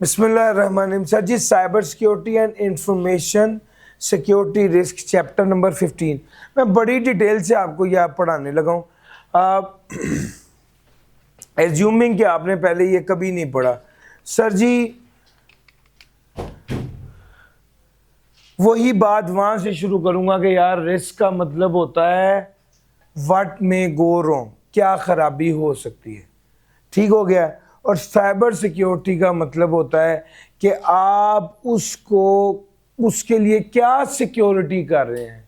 बिस्मिल्लाहिर्रहमानिर्रहीम। Sir ji, cyber security and information security risk chapter number 15 मैं बड़ी डिटेल से आपको यह पढ़ाने लगा हूँ। एज्यूमिंग कि आपने पहले ये कभी नहीं पढ़ा। सर जी, वही बात वहाँ से शुरू करूँगा कि यार रिस्क का मतलब होता है व्हाट मे गो रॉन्ग, क्या खराबी हो सकती है। ठीक हो गया। और साइबर सिक्योरिटी का मतलब होता है कि आप उसके लिए क्या सिक्योरिटी कर रहे हैं,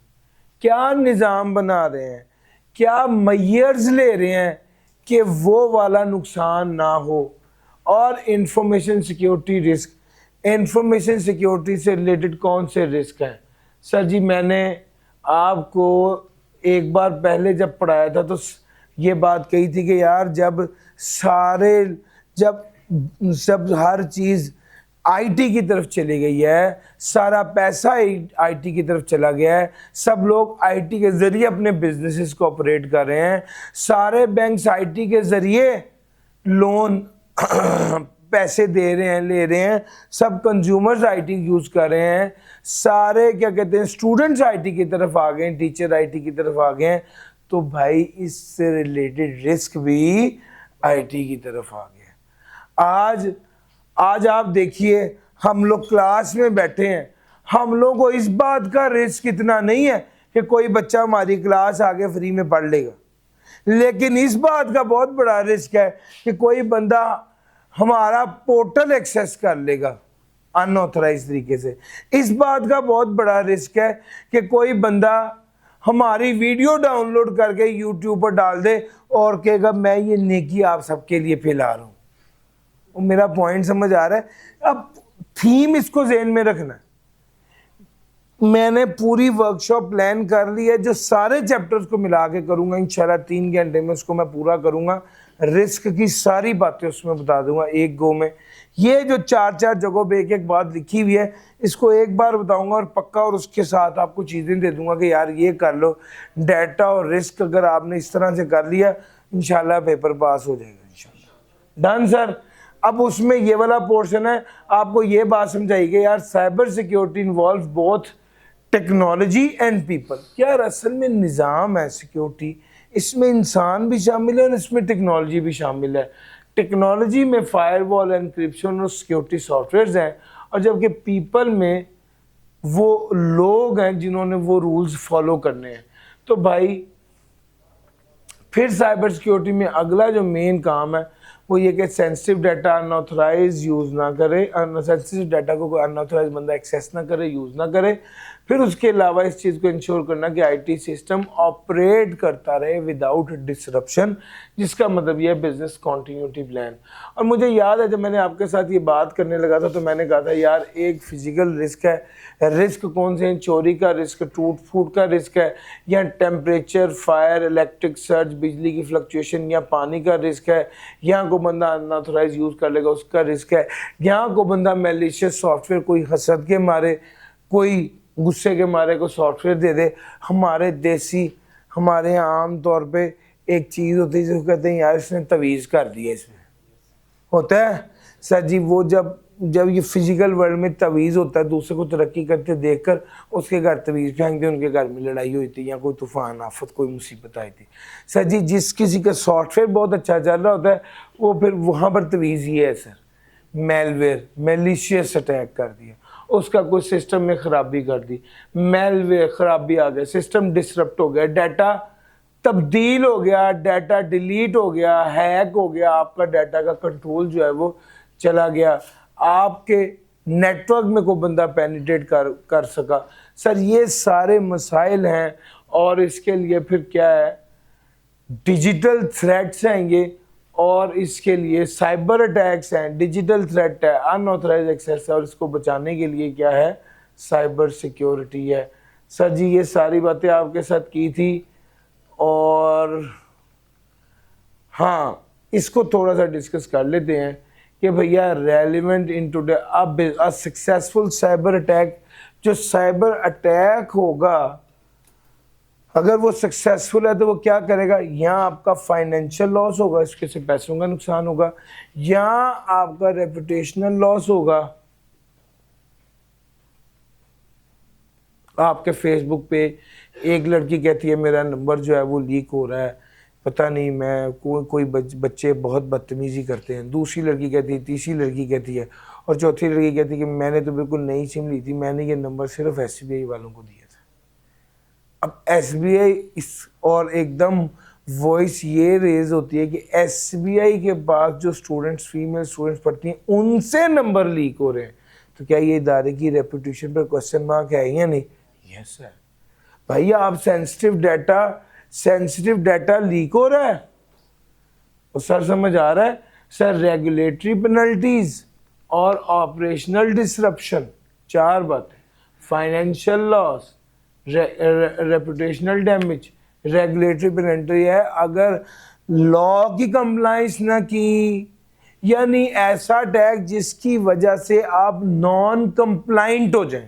क्या निज़ाम बना रहे हैं, क्या मेजर्स ले रहे हैं कि वो वाला नुकसान ना हो। और information security risk, information security से रिलेटेड कौन से रिस्क हैं। सर जी, मैंने आपको एक बार पहले जब पढ़ाया था तो ये बात कही थी कि यार जब हर चीज़ आईटी की तरफ चली गई है, सारा पैसा आईटी की तरफ चला गया है, सब लोग आईटी के ज़रिए अपने बिजनेसेस को ऑपरेट कर रहे हैं, सारे बैंक्स आईटी के ज़रिए लोन पैसे दे रहे हैं, ले रहे हैं, सब कंज्यूमर्स आईटी यूज़ कर रहे हैं, सारे क्या कहते हैं स्टूडेंट्स आईटी की तरफ आ गए हैं, टीचर आईटी की तरफ आ गए हैं, तो भाई इससे रिलेटेड रिस्क भी आईटी की तरफ आ गया। आज आप देखिए, हम लोग क्लास में बैठे हैं, हम लोग को इस बात का रिस्क इतना नहीं है कि कोई बच्चा हमारी क्लास आगे फ्री में पढ़ लेगा, लेकिन इस बात का बहुत बड़ा रिस्क है कि कोई बंदा हमारा पोर्टल एक्सेस कर लेगा अनऑथराइज तरीके से। इस बात का बहुत बड़ा रिस्क है कि कोई बंदा हमारी वीडियो डाउनलोड करके यूट्यूब पर डाल दे और कहेगा मैं ये नेकी आप सबके लिए फैला रहा हूँ। मेरा पॉइंट समझ आ रहा है। अब थीम इसको ज़हन में रखना है। मैंने पूरी वर्कशॉप प्लान कर ली है, जो सारे चैप्टर्स को मिला के करूँगा इंशाल्लाह 3 घंटे में उसको मैं पूरा करूँगा। रिस्क की सारी बातें उसमें बता दूंगा एक गो में। ये जो 4 जगहों पे एक बात लिखी हुई है, इसको एक बार बताऊंगा और पक्का, और उसके साथ आपको चीज़ें दे दूंगा कि यार ये कर लो। डाटा और रिस्क अगर आपने इस तरह से कर लिया, इंशाल्लाह पेपर पास हो जाएगा इंशाल्लाह। Done sir. अब उसमें ये वाला पोर्शन है, आपको ये बात समझाई कि यार cyber security involve both technology and people. यार असल में निज़ाम है सिक्योरिटी, इसमें इंसान भी शामिल है और इसमें टेक्नोलॉजी भी शामिल है। टेक्नोलॉजी में फायरवॉल, एनक्रिप्शन और सिक्योरिटी सॉफ्टवेयर्स हैं, और जबकि पीपल में वो लोग हैं जिन्होंने वो रूल्स फॉलो करने हैं। तो भाई फिर साइबर सिक्योरिटी में अगला जो मेन काम है वो ये कि सेंसिटिव डाटा अनऑथराइज यूज़ ना करे, सेंसिटिव डाटा को कोई अनऑथराइज बंदा एक्सेस ना करे, यूज़ ना करे। फिर उसके अलावा इस चीज़ को इंश्योर करना कि आईटी सिस्टम ऑपरेट करता रहे विदाउट डिसरप्शन, जिसका मतलब यह बिजनेस कॉन्टीन्यूटी प्लान। और मुझे याद है जब मैंने आपके साथ ये बात करने लगा था तो मैंने कहा था यार एक फिजिकल रिस्क है, रिस्क कौन से हैं, चोरी का रिस्क, टूट फूट का रिस्क है, या टेम्परेचर, फायर, इलेक्ट्रिक सर्ज, बिजली की फ्लक्चुएशन, या पानी का रिस्क है, यहाँ को बंदा अनऑथराइज यूज़ कर लेगा उसका रिस्क है, यहाँ को बंदा मैलिशियस सॉफ्टवेयर, कोई हसद के मारे, कोई गुस्से के मारे को सॉफ्टवेयर दे दे। हमारे यहाँ आम तौर पे एक चीज़ होती है जिसको कहते हैं यार इसने तवीज़ कर दिया, इसमें होता है सर जी। वो जब ये फिजिकल वर्ल्ड में तवीज़ होता है, दूसरे को तरक्की करते देखकर उसके घर तवीज़ फेंक दे, उनके घर में लड़ाई हुई थी या कोई तूफ़ान आफत कोई मुसीबत आई थी। सर जी, जिस किसी का सॉफ्टवेयर बहुत अच्छा चल रहा होता है वो फिर वहाँ पर तवीज़ ये है सर, मेलवेयर, मेलिशियस अटैक कर दिया, उसका कोई सिस्टम में ख़राबी कर दी, मेलवेयर ख़राबी आ गया, सिस्टम डिसरप्ट हो गया, डाटा तब्दील हो गया, डाटा डिलीट हो गया, हैक हो गया, आपका डाटा का कंट्रोल जो है वो चला गया, आपके नेटवर्क में कोई बंदा पेनिट्रेट कर सका। सर ये सारे मसाइल हैं। और इसके लिए फिर क्या है, डिजिटल थ्रेट्स हैं ये, और इसके लिए साइबर अटैक्स हैं, डिजिटल थ्रेट है, अनऑथराइज एक्सेस है, और इसको बचाने के लिए क्या है, साइबर सिक्योरिटी है। सर जी ये सारी बातें आपके साथ की थी। और हाँ, इसको थोड़ा सा डिस्कस कर लेते हैं कि भैया रेलिवेंट इन टुडे अब सक्सेसफुल साइबर अटैक, जो साइबर अटैक होगा अगर वो सक्सेसफुल है तो वो क्या करेगा, यहाँ आपका फाइनेंशियल लॉस होगा, इसके से पैसों का नुकसान होगा, यहाँ आपका रेपुटेशनल लॉस होगा। आपके फेसबुक पे एक लड़की कहती है मेरा नंबर जो है वो लीक हो रहा है, पता नहीं मैं कोई बच्चे बहुत बदतमीजी करते हैं। दूसरी लड़की कहती है, तीसरी लड़की कहती है, और चौथी लड़की कहती है कि मैंने तो बिल्कुल नई सिम ली थी, मैंने ये नंबर सिर्फ SBI वालों को दिया था। अब SBI इस और एकदम वॉइस ये रेज होती है कि SBI के पास जो स्टूडेंट्स, फीमेल स्टूडेंट्स पढ़ती हैं, उनसे नंबर लीक हो रहे हैं। तो क्या ये इदारे की रेपुटेशन पर क्वेश्चन मार्क है या नहीं? Yes sir. भैया आप सेंसिटिव डाटा लीक हो रहा है, और सर समझ आ रहा है सर, रेगुलेटरी पेनल्टीज और ऑपरेशनल डिसरप्शन, 4 बातें, financial loss, reputational damage, regulatory penalty है अगर लॉ की कंप्लाइंस ना की, यानी ऐसा टैक्स जिसकी वजह से आप नॉन कंप्लाइंट हो जाएं।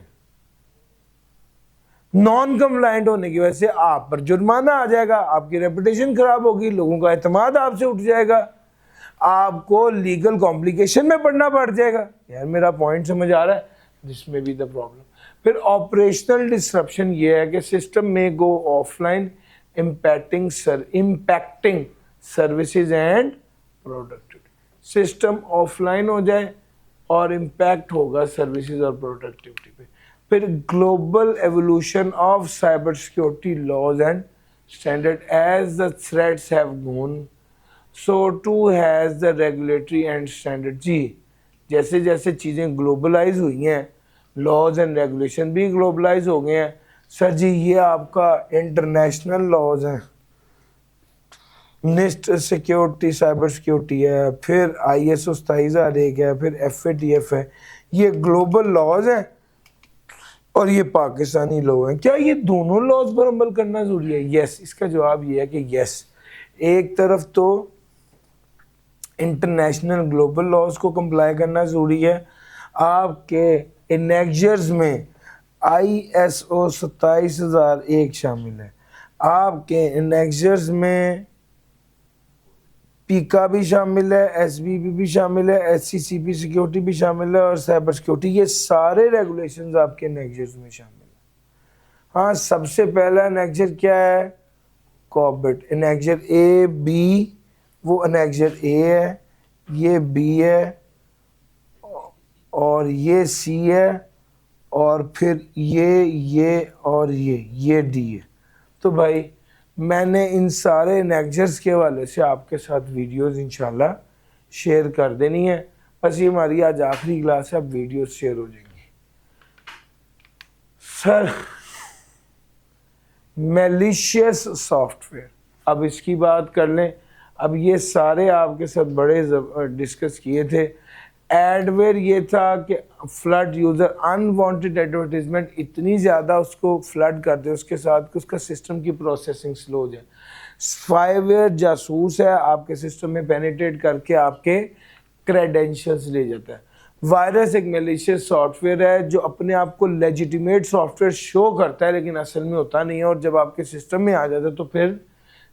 नॉन कंप्लाइंट होने की वजह से आप पर जुर्माना आ जाएगा, आपकी रेपुटेशन खराब होगी, लोगों का एतमाद आपसे उठ जाएगा, आपको लीगल कॉम्प्लिकेशन में पड़ना पड़ जाएगा। यार मेरा पॉइंट समझ आ रहा है? दिस में बी द प्रॉब्लम। फिर ऑपरेशनल डिसरप्शन ये है कि सिस्टम में गो offline, impacting services and productivity. System offline हो जाए और इम्पैक्ट होगा सर्विसेज और प्रोडक्टिविटी पे। फिर global evolution of cyber security laws and standard, as the threats have gone so too has the regulatory and standard. जी जैसे जैसे चीज़ें ग्लोबलाइज हुई हैं, लॉज एंड रेगुलेशन भी ग्लोबलाइज हो गए हैं। सर जी ये आपका इंटरनेशनल लॉज हैं, निस्ट सिक्योरिटी साइबर सिक्योरिटी है, फिर ISO 27001 है, फिर FATF है, ये ग्लोबल लॉज हैं और ये पाकिस्तानी लॉ हैं। क्या ये दोनों लॉज पर अमल करना जरूरी है? यस, इसका जवाब ये है कि यस। एक तरफ तो इंटरनेशनल ग्लोबल लॉज को कंप्लाई करना ज़रूरी है, आपके इनेक्जर्स में ISO 27001 शामिल है, आपके इनेक्जर्स में पीका भी शामिल है, SBP भी शामिल है, SCCP सिक्योरिटी भी शामिल है, और साइबर सिक्योरिटी, ये सारे रेगुलेशंस आपके इनेक्जर्स में शामिल है। हाँ, सबसे पहला इनेक्जर क्या है? कॉर्बेट इनेक्जर A, B, वो इनेक्जर A है, ये B है, और ये C है, और फिर ये और ये D है। तो भाई मैंने इन सारे इनेक्जर्स के हवाले से आपके साथ वीडियोस इंशाल्लाह शेयर कर देनी है। बस ये हमारी आज आखिरी क्लास है, अब वीडियोस शेयर हो जाएंगी। सर मैलिशियस सॉफ्टवेयर, अब इसकी बात कर लें। अब ये सारे आपके साथ बड़े डिस्कस किए थे। एडवेयर ये था कि फ्लड यूज़र, अनवांटेड एडवर्टीजमेंट इतनी ज़्यादा उसको फ्लड कर दे उसके साथ कि उसका सिस्टम की प्रोसेसिंग स्लो हो जाए। स्पाईवेयर जासूस है, आपके सिस्टम में पेनिट्रेट करके आपके क्रेडेंशियल्स ले जाता है। वायरस एक मैलिशियस सॉफ्टवेयर है जो अपने आप को लेजिटिमेट सॉफ्टवेयर शो करता है लेकिन असल में होता नहीं है, और जब आपके सिस्टम में आ जाता है तो फिर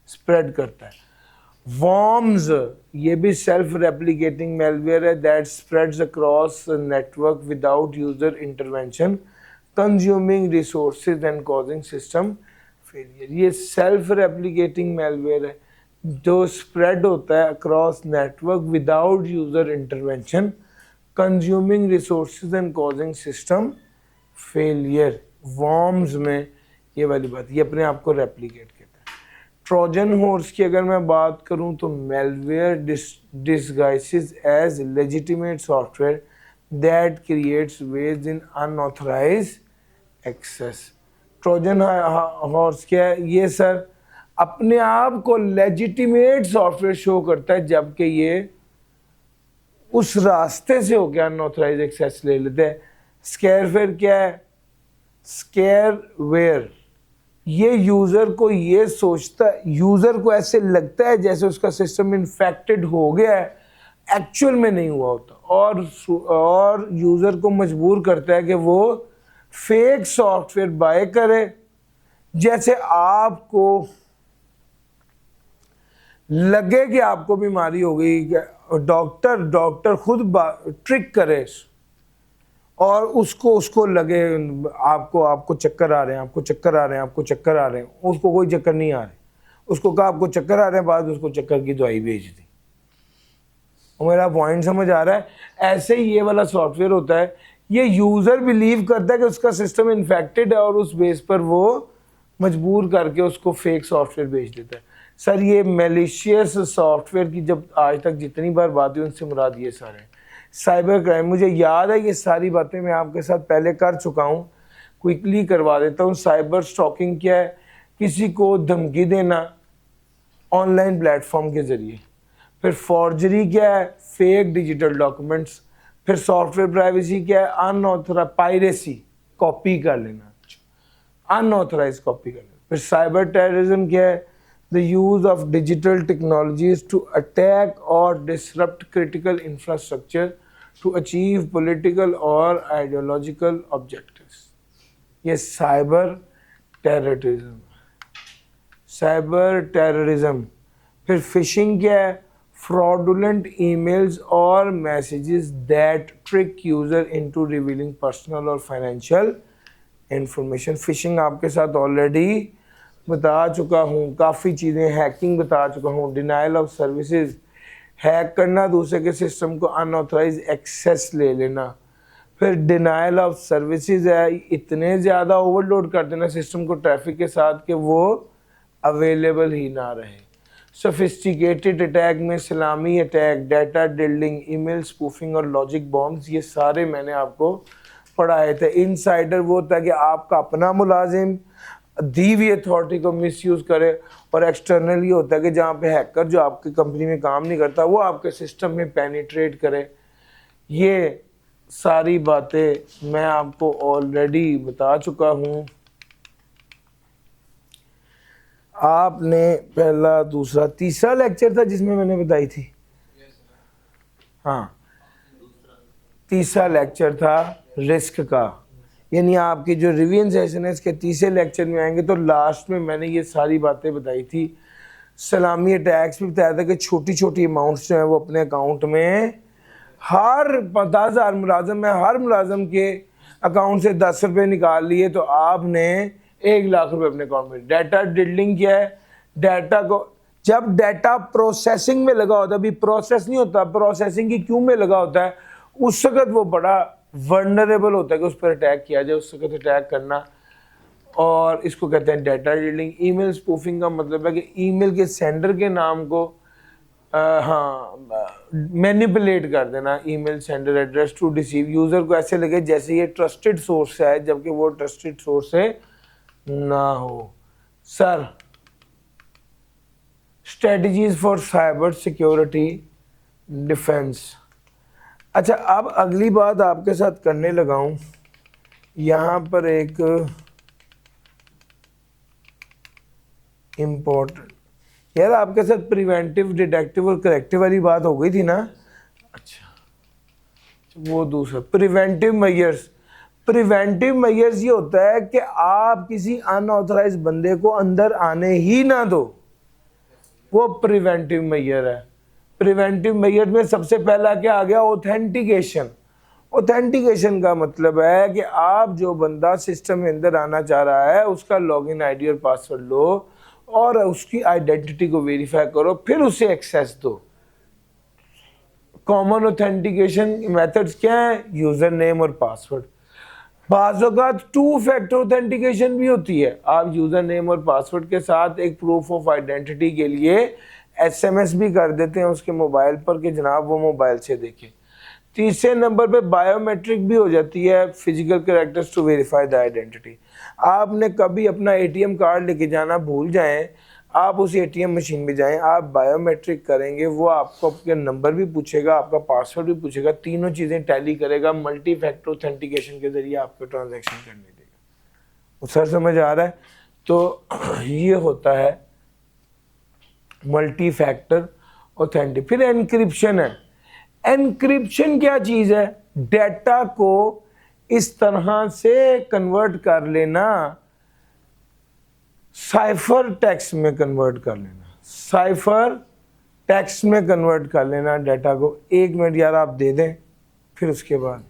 स्प्रेड करता है। वर्म्स ये भी सेल्फ रेप्लिकेटिंग मेलवेयर है that spreads across network without user intervention, consuming resources and causing system failure. ये सेल्फ रेप्लिकेटिंग मेलवेयर है जो स्प्रेड होता है across network without user intervention, consuming resources and causing system failure. Worms में ये वाली बात, ये अपने आप को रेप्लिकेट करता है। ट्रोजन हॉर्स की अगर मैं बात करूं तो malware disguises as legitimate software that creates waste in unauthorized access। Trojan horse क्या है? ये सर अपने आप को लेजिटिमेट सॉफ्टवेयर शो करता है जबकि ये उस रास्ते से होकर अनऑथराइज एक्सेस ले लेते हैं। स्केयरवेयर क्या है? स्केयरवेयर ये यूज़र को ये सोचता है, यूज़र को ऐसे लगता है जैसे उसका सिस्टम इन्फेक्टेड हो गया है, एक्चुअल में नहीं हुआ होता, और यूज़र को मजबूर करता है कि वो फेक सॉफ्टवेयर बाय करे जैसे आपको लगे कि आपको बीमारी हो गई, डॉक्टर खुद ट्रिक करे और उसको लगे आपको चक्कर आ रहे हैं, आपको चक्कर आ रहे हैं, आपको चक्कर आ रहे हैं, उसको कोई चक्कर नहीं आ रहे, उसको कहा आपको चक्कर आ रहे हैं, बाद उसको चक्कर की दवाई भेज दी। मेरा पॉइंट समझ आ रहा है? ऐसे ही ये वाला सॉफ्टवेयर होता है, ये यूज़र बिलीव करता है कि उसका सिस्टम इन्फेक्टेड है और उस बेस पर वो मजबूर करके उसको फेक सॉफ्टवेयर भेज देता है। सर ये मैलिशियस सॉफ्टवेयर की जब आज तक जितनी बार बात हुई उनसे मुराद ये सारे साइबर क्राइम। मुझे याद है ये सारी बातें मैं आपके साथ पहले कर चुका हूँ, क्विकली करवा देता हूँ। साइबर स्टॉकिंग क्या है? किसी को धमकी देना ऑनलाइन प्लेटफॉर्म के ज़रिए। फिर फॉर्जरी क्या है? Fake digital documents. फिर सॉफ्टवेयर प्राइवेसी क्या है? अनऑथराइज पायरेसी, कॉपी कर लेना, अनऑथराइज कॉपी कर लेना। फिर साइबर टेररिज्म क्या है? The use of digital technologies to attack और disrupt critical infrastructure to achieve political और आइडियोलॉजिकल ऑब्जेक्टिव्स। ये साइबर टेररिज्म। Cyber terrorism. फिर फिशिंग क्या है? fraudulent emails or messages that trick user into revealing personal और financial information। Fishing आपके साथ already बता चुका हूँ, काफ़ी चीज़ें, हैकिंग बता चुका हूँ, डिनाइल ऑफ सर्विसेज, हैक करना, दूसरे के सिस्टम को अनऑथराइज एक्सेस ले लेना। फिर डिनाइल ऑफ सर्विसेज है, इतने ज़्यादा ओवरलोड कर देना सिस्टम को ट्रैफिक के साथ कि वो अवेलेबल ही ना रहे। सोफिस्टिकेटेड अटैक में सलामी अटैक, डाटा डिल्डिंग, ईमेल स्पूफिंग और लॉजिक बॉम्ब्स, ये सारे मैंने आपको पढ़ाए थे। इनसाइडर वो होता है कि आपका अपना मुलाजिम दी हुई अथॉरिटी को मिसयूज़ करे, और एक्सटर्नल ये होता है कि जहाँ पे हैकर जो आपकी कंपनी में काम नहीं करता वो आपके सिस्टम में पेनिट्रेट करे। ये सारी बातें मैं आपको ऑलरेडी बता चुका हूँ। आपने पहला, दूसरा, तीसरा लेक्चर था जिसमें मैंने बताई थी। हाँ, तीसरा लेक्चर था रिस्क का, यानी आपकी जो रिवीजन सेशन है इसके तीसरे लेक्चर में आएंगे। तो लास्ट में मैंने ये सारी बातें बताई थी। सलामी अटैक्स भी बताया था कि छोटी छोटी अमाउंट्स जो हैं वो अपने अकाउंट में, हर 50,000 मुलाजम में हर मुलाजम के अकाउंट से 10 रुपये निकाल लिए तो आपने 1 लाख रुपए अपने अकाउंट में। डाटा डिल्डिंग क्या है? डाटा को जब डाटा प्रोसेसिंग में लगा होता है, अभी प्रोसेस नहीं होता, प्रोसेसिंग की क्यू में लगा होता है, उस वक्त वो बड़ा वल्नरेबल होता है कि उस पर अटैक किया जाए, उस वक्त अटैक करना, और इसको कहते हैं डाटा डिल्डिंग। ईमेल स्पूफिंग का मतलब है कि ईमेल के सेंडर के नाम को मैनिपुलेट कर देना, email sender address to deceive user को, ऐसे लगे जैसे ये ट्रस्टेड सोर्स है जबकि वो ट्रस्टेड सोर्स है ना हो। Sir, strategies for cyber security defence. अच्छा, अब अगली बात आपके साथ करने लगा हूँ, यहाँ पर एक इम्पोर्टेंट, यार आपके साथ प्रिवेंटिव, डिटेक्टिव और करेक्टिव वाली बात हो गई थी ना। अच्छा, वो दूसरा प्रिवेंटिव मेजर्स। प्रिवेंटिव मेजर्स ये होता है कि आप किसी अनऑथराइज बंदे को अंदर आने ही ना दो, वो प्रिवेंटिव मेजर है। प्रिवेंटिव मेजर में सबसे पहला क्या आ गया? ऑथेंटिकेशन। ऑथेंटिकेशन का मतलब है कि आप जो बंदा सिस्टम में अंदर आना चाह रहा है उसका लॉगिन आईडी और पासवर्ड लो और उसकी आइडेंटिटी को वेरीफाई करो, फिर उसे एक्सेस दो। कॉमन ऑथेंटिकेशन मेथड्स क्या है? यूजर नेम और पासवर्ड। बाज़ औक़ात 2 फैक्टर ऑथेंटिकेशन भी होती है। आप यूजर नेम और पासवर्ड के साथ एक प्रूफ ऑफ आइडेंटिटी के लिए SMS भी कर देते हैं उसके मोबाइल पर कि जनाब वो मोबाइल से देखें। तीसरे नंबर पे बायोमेट्रिक भी हो जाती है, physical characters to verify the identity. आपने कभी अपना ATM कार्ड लेके जाना भूल जाएं, आप उस ATM मशीन में जाएं, आप बायोमेट्रिक करेंगे, वो आपको आपके नंबर भी पूछेगा, आपका पासवर्ड भी पूछेगा, तीनों चीज़ें टैली करेगा, मल्टी फैक्टर ऑथेंटिकेशन के जरिए आपको ट्रांजैक्शन करने देगा। सर समझ आ रहा है? तो ये होता है मल्टी फैक्टर ऑथेंटिक। फिर एनक्रिप्शन है। एनक्रिप्शन क्या चीज़ है? डेटा को इस तरह से कन्वर्ट कर लेना साइफर टेक्स्ट में कन्वर्ट कर लेना, साइफर टेक्स्ट में कन्वर्ट कर लेना डाटा को। 1 मिनट यार आप दे दें, फिर उसके बाद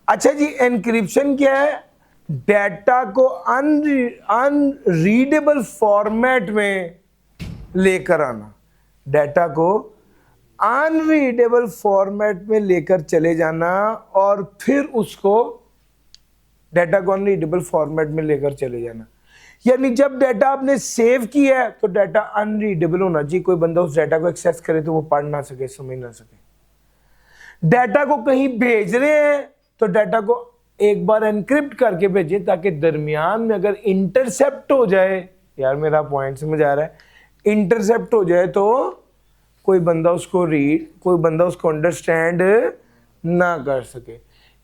अच्छा जी, एनक्रिप्शन क्या है? डाटा को अनरीडेबल फॉर्मेट में लेकर आना, डाटा को अनरीडेबल फॉर्मेट में लेकर चले जाना और फिर उसको डाटा को अनरीडेबल फॉर्मेट में लेकर चले जाना। यानी जब डाटा आपने सेव किया है तो डाटा अनरीडेबल होना चाहिए, कोई बंदा उस डाटा को एक्सेस करे तो वो पढ़ ना सके, समझ ना सके। डाटा को कहीं भेज रहे हैं तो डाटा को एक बार एनक्रिप्ट करके भेजें ताकि दरमियान में अगर इंटरसेप्ट हो जाए, यार मेरा पॉइंट समझ आ रहा है, इंटरसेप्ट हो जाए तो कोई बंदा उसको अंडरस्टैंड ना कर सके।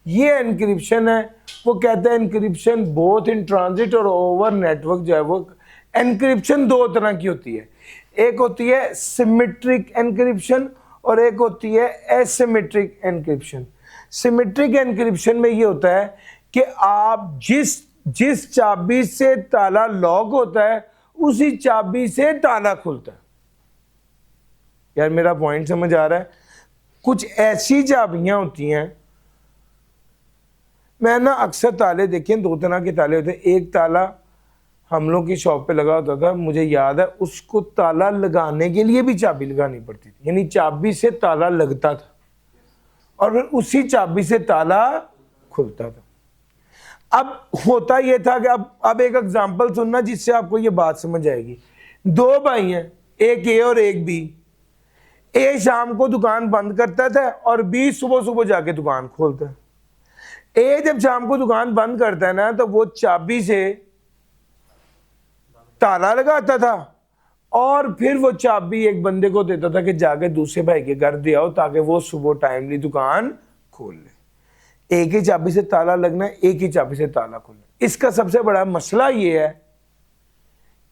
ये एनक्रिप्शन है। वो कहता है एनक्रिप्शन बोथ इन ट्रांजिट और ओवर नेटवर्क जो है वो एनक्रिप्शन 2 तरह की होती है। एक होती है सिमेट्रिक एनक्रिप्शन और एक होती है एसिमेट्रिक एनक्रिप्शन। सिमेट्रिक एनक्रिप्शन में ये होता है कि आप जिस चाबी से ताला लॉक होता है उसी चाबी से ताला खुलता है। यार मेरा पॉइंट समझ आ रहा है? कुछ ऐसी चाबियां होती हैं, मैं ना अक्सर ताले देखे 2 तरह के ताले होते हैं। एक ताला हम लोग की शॉप पे लगा होता था, मुझे याद है उसको ताला लगाने के लिए भी चाबी लगानी पड़ती थी, यानी चाबी से ताला लगता था और फिर उसी चाबी से ताला खुलता था। अब होता यह था कि अब एक एग्जांपल सुनना जिससे आपको ये बात समझ आएगी। 2 भाई हैं, एक ए और एक बी। ए शाम को दुकान बंद करता था और बी सुबह सुबह जाके दुकान खोलता है। ए जब शाम को दुकान बंद करता है ना तो वो चाबी से ताला लगाता था और फिर वो चाबी एक बंदे को देता था कि जाके दूसरे भाई के घर दे आओ ताकि वो सुबह टाइमली दुकान खोल ले। एक ही चाबी से ताला लगना है, एक ही चाबी से ताला खोलना। इसका सबसे बड़ा मसला ये है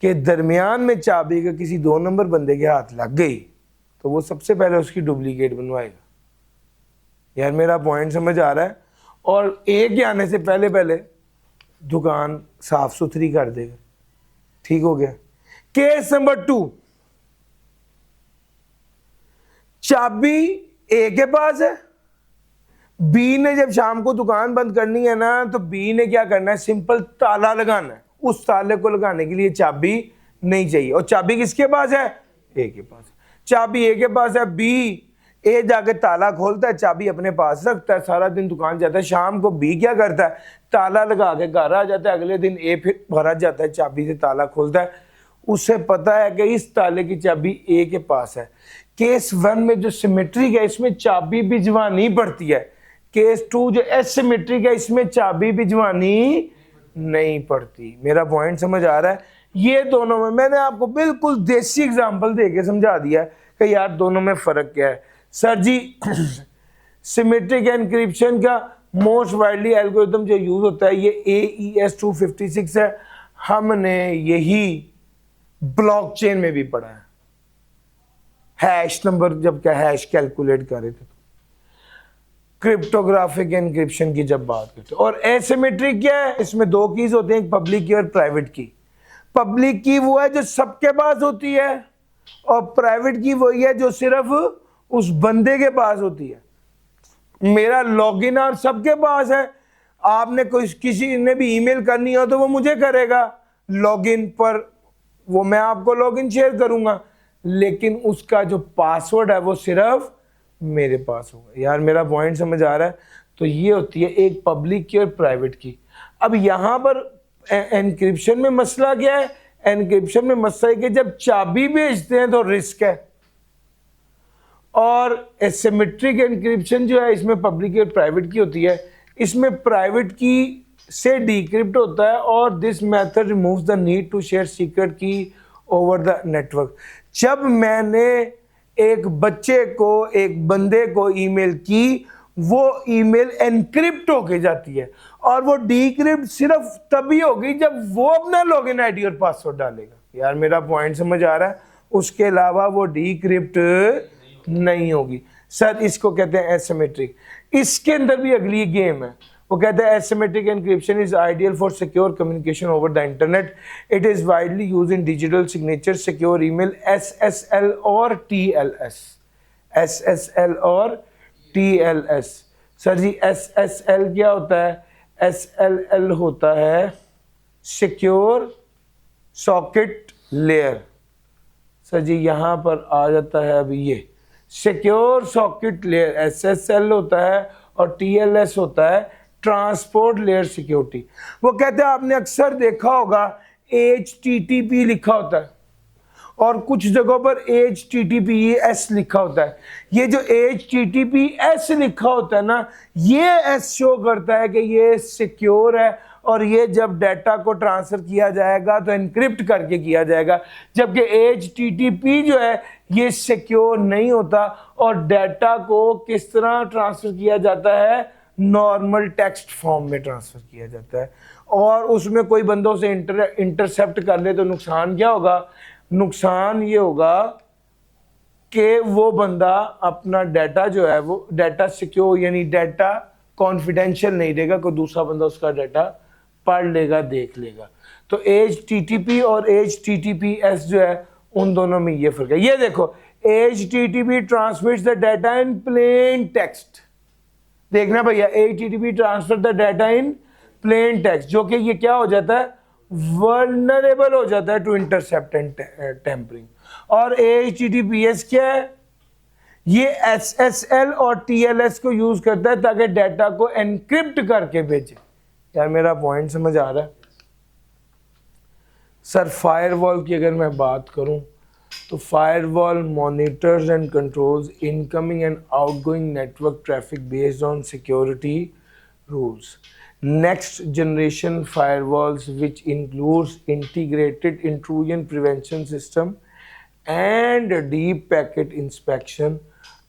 कि दरमियान में चाबी का किसी 2 नंबर बंदे के हाथ लग गई तो वो सबसे पहले उसकी डुप्लीकेट बनवाएगा। यार मेरा पॉइंट समझ आ रहा है? और ए के आने से पहले पहले दुकान साफ सुथरी कर देगा। ठीक हो गया। केस नंबर 2, चाबी ए के पास है, बी ने जब शाम को दुकान बंद करनी है ना तो बी ने क्या करना है, सिंपल ताला लगाना है। उस ताले को लगाने के लिए चाबी नहीं चाहिए। और चाबी किसके पास है? ए के पास। चाबी ए के पास है, बी ए जाके ताला खोलता है, चाबी अपने पास रखता है, सारा दिन दुकान जाता है। शाम को बी क्या करता है, ताला लगा के घर आ जाता है। अगले दिन ए फिर भरा जाता है, चाबी से ताला खोलता है। उसे पता है कि इस ताले की चाबी ए के पास है। केस 1 में जो सिमेट्रिक है इसमें चाबी भिजवानी पड़ती है। केस 2 जो एसिमेट्रिक है इसमें चाबी भिजवानी नहीं पड़ती। मेरा पॉइंट समझ आ रहा है? ये दोनों में मैंने आपको बिल्कुल देसी एग्जांपल देके समझा दिया कि यार दोनों में फर्क क्या है। सर जी सिमेट्रिक एनक्रिप्शन का मोस्ट वाइडली एल्गोरिथम जो यूज होता है ये AES 256 है। हमने यही ब्लॉकचेन में भी पढ़ा है। हैश नंबर जब क्या हैश कैलकुलेट कर रहे थे तो क्रिप्टोग्राफिक एनक्रिप्शन की जब बात करते हैं। और एसिमेट्रिक क्या है, इसमें 2 कीज होते हैं, एक पब्लिक की और प्राइवेट की। पब्लिक की वो है जो सबके पास होती है और प्राइवेट की वही है जो सिर्फ उस बंदे के पास होती है। मेरा लॉगिन आप सबके पास है, आपने किसी ने भी ईमेल करनी हो तो वो मुझे करेगा लॉगिन पर, वो मैं आपको लॉगिन शेयर करूंगा, लेकिन उसका जो पासवर्ड है वो सिर्फ मेरे पास होगा। यार मेरा पॉइंट समझ आ रहा है? तो ये होती है एक पब्लिक की और प्राइवेट की। अब यहां पर एनक्रिप्शन में मसला क्या है? एनक्रिप्शन में मसला है कि जब चाबी भेजते हैं तो रिस्क है, और एसिमेट्रिक एनक्रिप्शन जो है इसमें पब्लिक की और प्राइवेट की होती है। इसमें प्राइवेट की से डिक्रिप्ट होता है और this method removes the need to share secret key over the network. जब मैंने एक बच्चे को, एक बंदे को ईमेल की, वो ईमेल एनक्रिप्ट होके जाती है और वो डिक्रिप्ट सिर्फ तभी होगी जब वो अपना लॉगिन आईडी और पासवर्ड डालेगा। यार मेरा पॉइंट समझ आ रहा है? उसके अलावा वो डिक्रिप्ट नहीं होगी। सर इसको कहते हैं एसिमेट्रिक। इसके अंदर भी अगली गेम है, वो कहते हैं asymmetric encryption is ideal for secure communication over the internet. It is widely used in digital signature, secure email, SSL और टीएलएस। एसएसएल और टीएलएस। सर जी एसएसएल क्या होता है? एसएलएल होता है सिक्योर सॉकेट लेयर। सर जी यहाँ पर आ जाता है अभी ये सिक्योर सॉकेट लेयर, एसएसएल होता है, और टीएलएस होता है ट्रांसपोर्ट लेयर सिक्योरिटी। वो कहते हैं आपने अक्सर देखा होगा HTTP लिखा होता है और कुछ जगहों पर HTTPS लिखा होता है। ये जो HTTPS लिखा होता है ना, ये S शो करता है कि ये सिक्योर है और ये जब डाटा को ट्रांसफर किया जाएगा तो एनक्रिप्ट करके किया जाएगा, जबकि HTTP जो है ये सिक्योर नहीं होता और डाटा को किस तरह ट्रांसफर किया जाता है? नॉर्मल टेक्स्ट फॉर्म में ट्रांसफर किया जाता है, और उसमें कोई बंदों से इंटरसेप्ट कर ले तो नुकसान क्या होगा? नुकसान ये होगा कि वो बंदा अपना डाटा जो है वो डाटा सिक्योर यानी डाटा कॉन्फिडेंशियल नहीं रहेगा, कोई दूसरा बंदा उसका डाटा पढ़ लेगा, देख लेगा। तो HTTP और HTTPS जो है उन दोनों में ये फर्क है। ये देखो HTTP transmits the data in plain text. देखना भैया, HTTP transfer the data in plain text, जो कि ये क्या हो जाता है? वर्नरेबल हो जाता है टू इंटरसेप्ट एंड टेम्परिंग। और HTTPS क्या है? ये SSL और TLS को यूज करता है ताकि डाटा को एनक्रिप्ट करके भेजे। यार मेरा पॉइंट समझ आ रहा है? सर फायरवॉल की अगर मैं बात करूं तो firewall monitors and controls incoming and outgoing network traffic based on security rules. Next generation firewalls, which includes integrated intrusion prevention system and deep packet inspection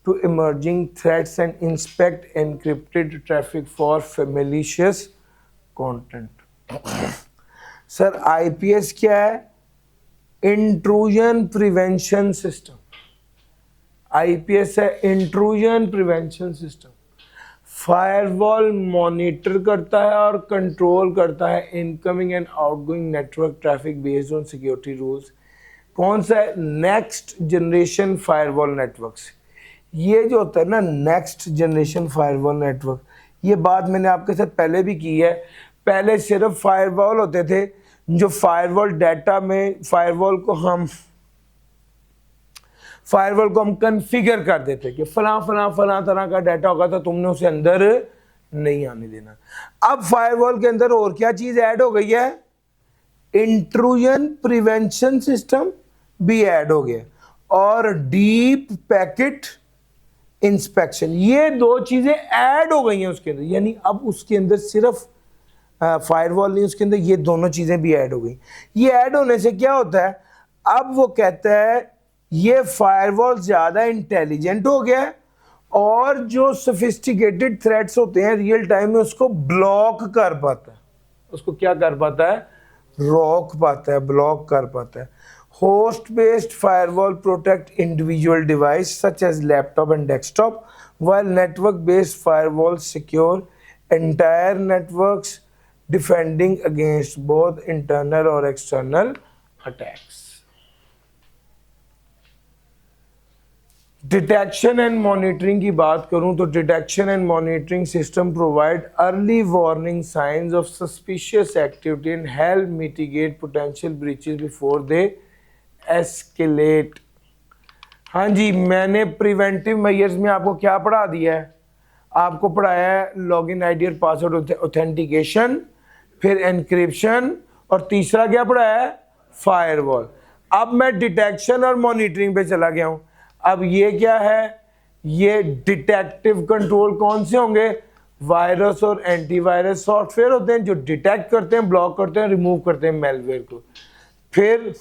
to emerging threats and inspect encrypted traffic for malicious content. Sir, IPS क्या है? Intrusion prevention system. IPS है intrusion prevention system। Firewall monitor करता है और control करता है incoming and outgoing network traffic based on security rules. कौन सा है? Next generation firewall networks. ये जो होता है ना नेक्स्ट जनरेशन फायरवॉल नेटवर्क, ये बात मैंने आपके साथ पहले भी की है। पहले सिर्फ फायरवॉल होते थे जो फायरवॉल डाटा में फायरवॉल को हम कन्फिगर कर देते कि फला तरह का डाटा होगा तो तुमने उसे अंदर नहीं आने देना। अब फायरवॉल के अंदर और क्या चीज ऐड हो गई है? इंट्रूजन प्रिवेंशन सिस्टम भी ऐड हो गया और डीप पैकेट इंस्पेक्शन, ये दो चीजें ऐड हो गई हैं उसके अंदर। यानी अब उसके अंदर सिर्फ फायरवॉल नहीं, उसके अंदर ये दोनों चीजें भी ऐड हो गई। ये ऐड होने से क्या होता है? अब वो कहता है ये फायरवॉल ज़्यादा इंटेलिजेंट हो गया है और जो सोफिस्टिकेटेड थ्रेट्स होते हैं रियल टाइम में उसको ब्लॉक कर पाता है। उसको क्या कर पाता है? रोक पाता है, ब्लॉक कर पाता है। Host based firewall protect individual device such as laptop and desktop, while network based firewalls secure entire networks, defending against both internal or external attacks. Detection and monitoring की बात करूं तो detection and monitoring system provide early warning science of suspicious activity and help mitigate potential breaches before they escalate. हाँ जी, मैंने preventive measures में आपको क्या पढ़ा दिया है? आपको पढ़ाया है लॉगिन आईडी और पासवर्ड ऑथेंटिकेशन, फिर एनक्रिप्शन, और तीसरा क्या पढ़ाया है? फायरवॉल। अब मैं डिटेक्शन और मॉनिटरिंग पे चला गया हूं। अब ये क्या है? ये डिटेक्टिव कंट्रोल कौन से होंगे? वायरस और एंटीवायरस सॉफ्टवेयर होते हैं जो डिटेक्ट करते हैं, ब्लॉक करते हैं, रिमूव करते हैं मेलवेयर को। फिर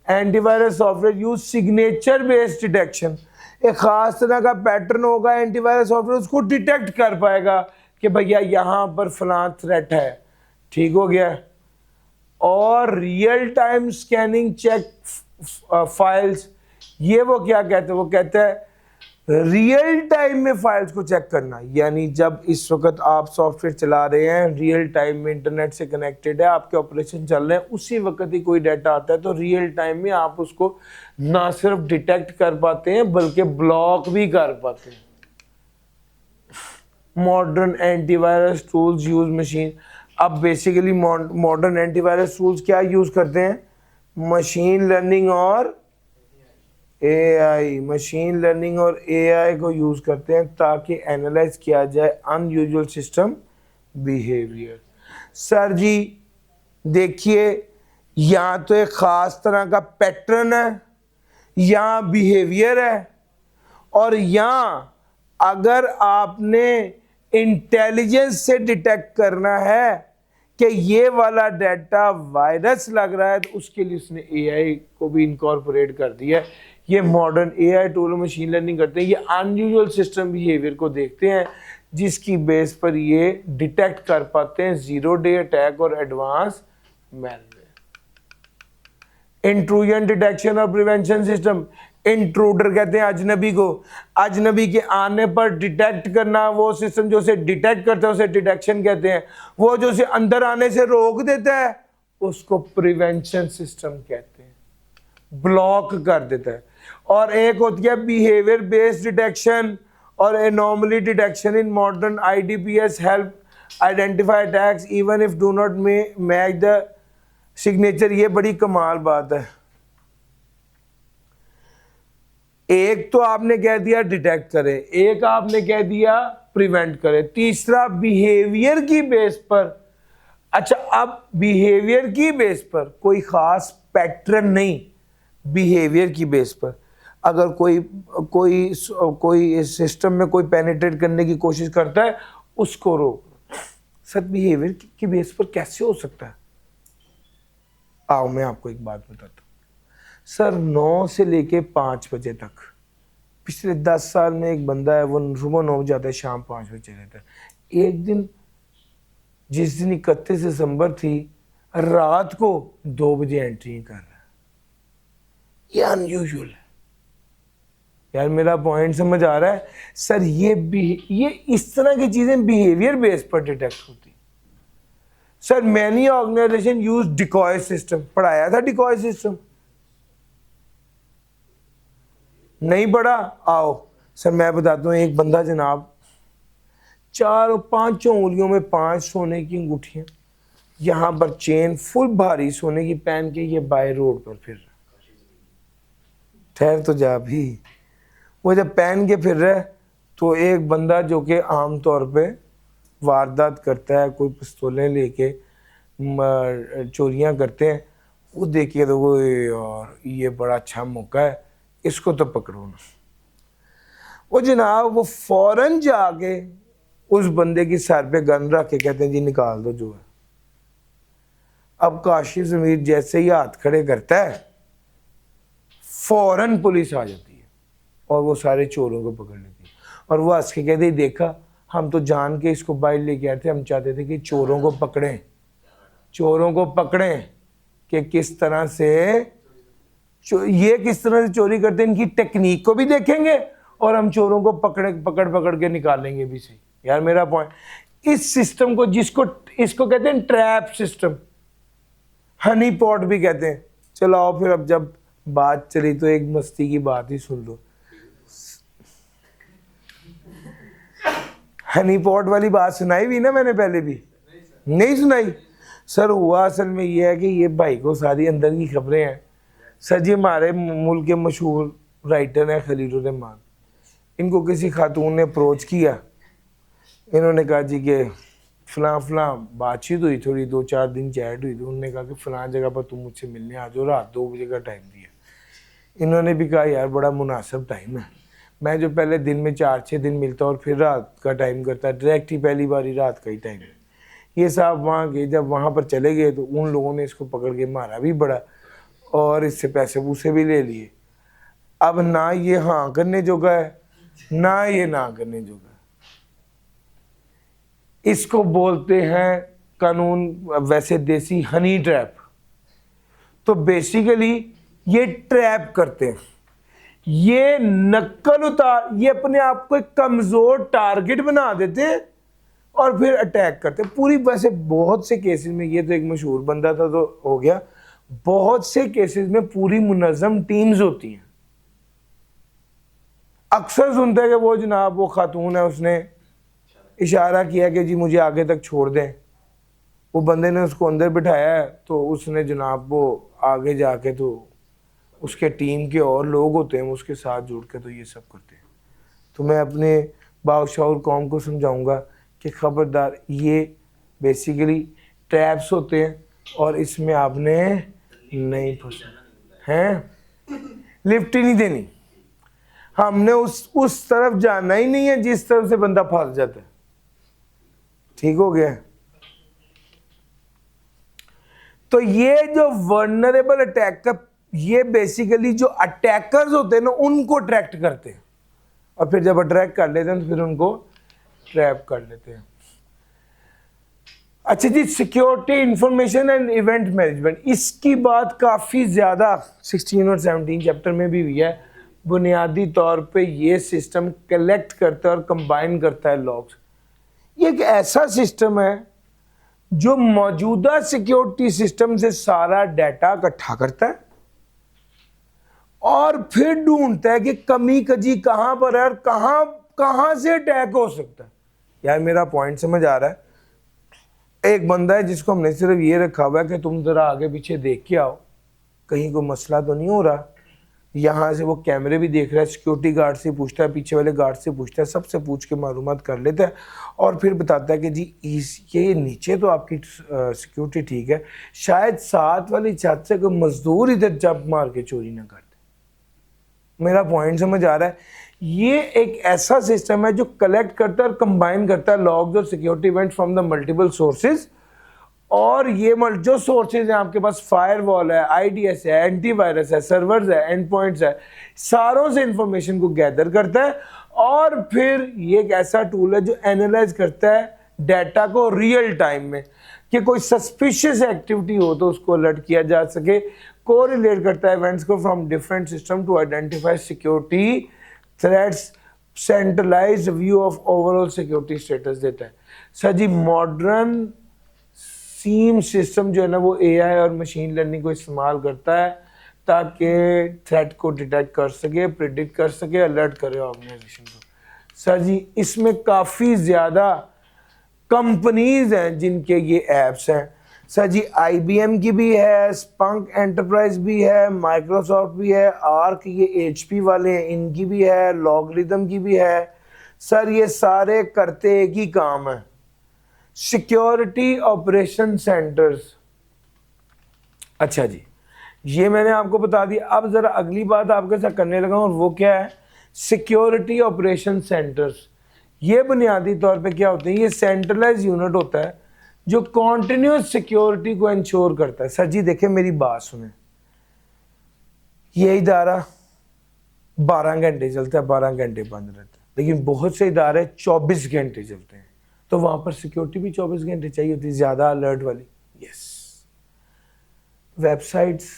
antivirus software use signature based detection, एक खास तरह का पैटर्न होगा, एंटीवायरस सॉफ्टवेयर उसको डिटेक्ट कर पाएगा कि भैया यहाँ पर फलां थ्रेट है, ठीक हो गया। और real time scanning check files, ये वो क्या कहते हैं? वो कहते हैं रियल टाइम में फाइल्स को चेक करना, यानी जब इस वक्त आप सॉफ्टवेयर चला रहे हैं, रियल टाइम में इंटरनेट से कनेक्टेड है, आपके ऑपरेशन चल रहे हैं, उसी वक्त ही कोई डाटा आता है तो रियल टाइम में आप उसको ना सिर्फ डिटेक्ट कर पाते हैं बल्कि ब्लॉक भी कर पाते हैं। Modern antivirus tools use machine. अब बेसिकली मॉडर्न एंटीवायरस टूल्स क्या यूज करते हैं? मशीन लर्निंग और एआई। मशीन लर्निंग और एआई को यूज करते हैं ताकि एनालाइज किया जाए अनयूजुअल सिस्टम बिहेवियर। सर जी देखिए, या तो एक खास तरह का पैटर्न है या बिहेवियर है, और यहाँ अगर आपने इंटेलिजेंस से डिटेक्ट करना है कि ये वाला डाटा वायरस लग रहा है तो उसके लिए उसने एआई को भी इनकॉर्पोरेट कर दिया है। ये modern AI tool machine learning करते हैं, ये अनयूजुअल सिस्टम बिहेवियर को देखते हैं जिसकी बेस पर ये डिटेक्ट कर पाते हैं जीरो डे अटैक और एडवांस मैलवेयर। इंट्रूजन डिटेक्शन और प्रिवेंशन सिस्टम। इंट्रूडर कहते हैं अजनबी को, अजनबी के आने पर डिटेक्ट करना, वो सिस्टम जो उसे डिटेक्ट करता है उसे डिटेक्शन कहते हैं। वो जो उसे अंदर आने से रोक देता है उसको प्रिवेंशन सिस्टम कहते हैं, ब्लॉक कर देता है। और एक होती है बिहेवियर बेस्ड डिटेक्शन और anomaly detection. In modern IDPS help identify attacks even if do not match the signature. ये बड़ी कमाल बात है। एक तो आपने कह दिया डिटेक्ट करे, एक आपने कह दिया प्रिवेंट करे, तीसरा बिहेवियर की बेस पर। अच्छा, अब बिहेवियर की बेस पर कोई खास पैटर्न नहीं, बिहेवियर की बेस पर अगर कोई सिस्टम में कोई पेनिट्रेट करने की कोशिश करता है उसको रोक। सर बिहेवियर की बेस पर कैसे हो सकता है? आओ मैं आपको एक बात बताता हूँ। सर 9 से लेके 5 बजे तक पिछले 10 साल में एक बंदा है, वो सुबह 9 बजे जाता है, शाम 5 बजे रहता है। एक दिन जिस दिन 31 दिसंबर थी, रात को 2 बजे एंट्री कर रहा है। ये अनयूजुअल है यार, मेरा पॉइंट समझ आ रहा है? सर ये इस तरह की चीजें बिहेवियर बेस पर डिटेक्ट होती। Sir many organisation use decoy system. पढ़ाया था डिकॉय सिस्टम? नहीं पढ़ा? आओ सर मैं बताता हूँ। एक बंदा जनाब 4-5 उंगलियों में 5 सोने की अंगूठियां, यहाँ पर चेन फुल भारी सोने की पहन के ये बाय रोड पर फिर रहा। ठहर तो जा भी। वो जब पहन के फिर रहा है तो एक बंदा जो कि आम तौर पे वारदात करता है, कोई पिस्तौलें लेके चोरियां करते हैं, वो देखिए तो वो यार ये बड़ा अच्छा मौका है, इसको तो पकड़ो ना। वो जनाब वो फौरन जाके उस बंदे की सर पे गन रख के कहते हैं जी निकाल दो जो है। अब काशिफ ज़मीर जैसे ही हाथ खड़े करता है फौरन पुलिस आ जाती है और वो सारे चोरों को पकड़ लेती है। और वो हंस के कहते देखा हम तो जान के इसको बाहर लेके आए थे, हम चाहते थे कि चोरों को पकड़ें कि किस तरह से ये किस तरह से चोरी करते हैं, इनकी टेक्निक को भी देखेंगे और हम चोरों को पकड़ के निकालेंगे भी सही। यार मेरा पॉइंट, इस सिस्टम को इसको कहते हैं ट्रैप सिस्टम, हनी पॉट भी कहते हैं। चलो आओ फिर, अब जब बात चली तो एक मस्ती की बात ही सुन लो। हनी पॉट वाली बात सुनाई भी ना मैंने पहले भी? नहीं सुनाई? सर हुआ असल में ये है कि ये भाई को सारी अंदर की खबरें हैं। सर जी हमारे मुल्क के मशहूर राइटर हैं खलीलुर रहमान, इनको किसी खातून ने अप्रोच किया। इन्होंने कहा जी कि फलां बातचीत हुई, थोड़ी 2-4 दिन चैट हुई, तो उन्होंने कहा कि फलां जगह पर तुम मुझसे मिलने आ जाओ, रात 2 बजे का टाइम दिया। इन्होंने भी कहा यार बड़ा मुनासिब टाइम है, मैं जो पहले दिन में 4-6 दिन मिलता और फिर रात का टाइम करता, डायरेक्ट ही पहली बार ही रात का ही टाइम है। ये साहब वहाँ गए, जब वहाँ पर चले गए तो उन लोगों ने इसको पकड़ के मारा भी बड़ा और इससे पैसे पूसे भी ले लिए। अब ना ये हाँ करने जोगा है ना ये ना करने जोगा। इसको बोलते हैं कानून वैसे देसी हनी ट्रैप। तो बेसिकली ये ट्रैप करते हैं, ये नक्कल उतार, ये अपने आप को एक कमजोर टारगेट बना देते हैं और फिर अटैक करते हैं पूरी। वैसे बहुत से केसेस में, ये तो एक मशहूर बंदा था तो हो गया, बहुत से केसेस में पूरी मुनज़्ज़म टीम्स होती हैं। अक्सर सुनते हैं कि वो जनाब वो खातून है, उसने इशारा किया कि जी मुझे आगे तक छोड़ दें, वो बंदे ने उसको अंदर बिठाया है, तो उसने जनाब वो आगे जाके तो उसके टीम के और लोग होते हैं उसके साथ जुड़ के तो ये सब करते हैं। तो मैं अपने बाशऊर कौम को समझाऊंगा कि खबरदार, ये बेसिकली ट्रैप्स होते हैं और इसमें आपने नहीं फंसना है, लिफ्ट ही नहीं देनी। हमने उस तरफ जाना ही नहीं है जिस तरफ से बंदा फंस जाता है। ठीक हो गया? तो ये जो वर्नरेबल अटैकर, ये बेसिकली जो अटैकर्स होते हैं ना, उनको अट्रैक्ट करते हैं और फिर जब अट्रैक्ट कर लेते हैं तो फिर उनको ट्रैप कर लेते हैं। अच्छा जी, security information and event management, इसकी बात काफ़ी ज़्यादा 16 और 17 चैप्टर में भी हुई है। बुनियादी तौर पे ये सिस्टम कलेक्ट करता है और कंबाइन करता है लॉग्स। ये एक ऐसा सिस्टम है जो मौजूदा सिक्योरिटी सिस्टम से सारा डाटा इकट्ठा करता है और फिर ढूंढता है कि कमी कजी कहाँ पर है और कहाँ से अटैक हो सकता है। यार मेरा पॉइंट समझ आ रहा है? एक बंदा है जिसको हमने सिर्फ ये रखा हुआ है कि तुम जरा आगे पीछे देख के आओ, कहीं कोई मसला तो नहीं हो रहा। यहाँ से वो कैमरे भी देख रहा है, सिक्योरिटी गार्ड से पूछता है, पीछे वाले गार्ड से पूछता है, सबसे पूछ के मालूमात कर लेता है और फिर बताता है कि जी ये नीचे तो आपकी सिक्योरिटी ठीक है, शायद साथ वाली छत से कोई मजदूर इधर जंप मार के चोरी ना कर दे। मेरा पॉइंट समझ आ रहा है? ये एक ऐसा सिस्टम है जो कलेक्ट करता है और कंबाइन करता है लॉग्स और security event from the multiple sources. और ये जो सोर्सेज हैं आपके पास, फायरवॉल है, आईडीएस है, एंटीवायरस है, सर्वर्स है, एंड पॉइंट्स है, सारों से इंफॉर्मेशन को गैदर करता है और फिर ये एक ऐसा टूल है जो एनालाइज करता है डाटा को रियल टाइम में कि कोई सस्पिशियस एक्टिविटी हो तो उसको अलर्ट किया जा सके। कोरिलेट करता है इवेंट्स को from different system to identify security threats, centralised view of overall security status देता है। Sir ji, modern SIEM system जो है ना वो एआई और मशीन लर्निंग को इस्तेमाल करता है ताकि थ्रेट को डिटेक्ट कर सके, प्रिडिक्ट कर सके, अलर्ट करे ऑर्गेनाइजेशन को। सर जी, इसमें काफ़ी ज़्यादा कंपनीज हैं जिनके ये ऐप्स हैं। सर जी, IBM की भी है, स्पंक एंटरप्राइज भी है, माइक्रोसॉफ्ट भी है, आर्क ये HP वाले हैं इनकी भी है, लॉगरिदम की भी है। सर ये सारे करते एक ही काम है, सिक्योरिटी ऑपरेशन सेंटर्स। अच्छा जी, ये मैंने आपको बता दिया। अब जरा अगली बात आपके साथ करने लगा और वो क्या है, सिक्योरिटी ऑपरेशन सेंटर्स। ये बुनियादी तौर पे क्या होते हैं, ये सेंट्रलाइज यूनिट होता है जो कॉन्टिन्यूस सिक्योरिटी को इंश्योर करता है। सर जी देखिए मेरी बात सुने, ये इदारा 12 घंटे चलता है, 12 घंटे बंद रहता है, लेकिन बहुत से इदारे 24 घंटे चलते हैं, तो वहां पर सिक्योरिटी भी 24 घंटे चाहिए होती है, ज्यादा अलर्ट वाली। यस, वेबसाइट्स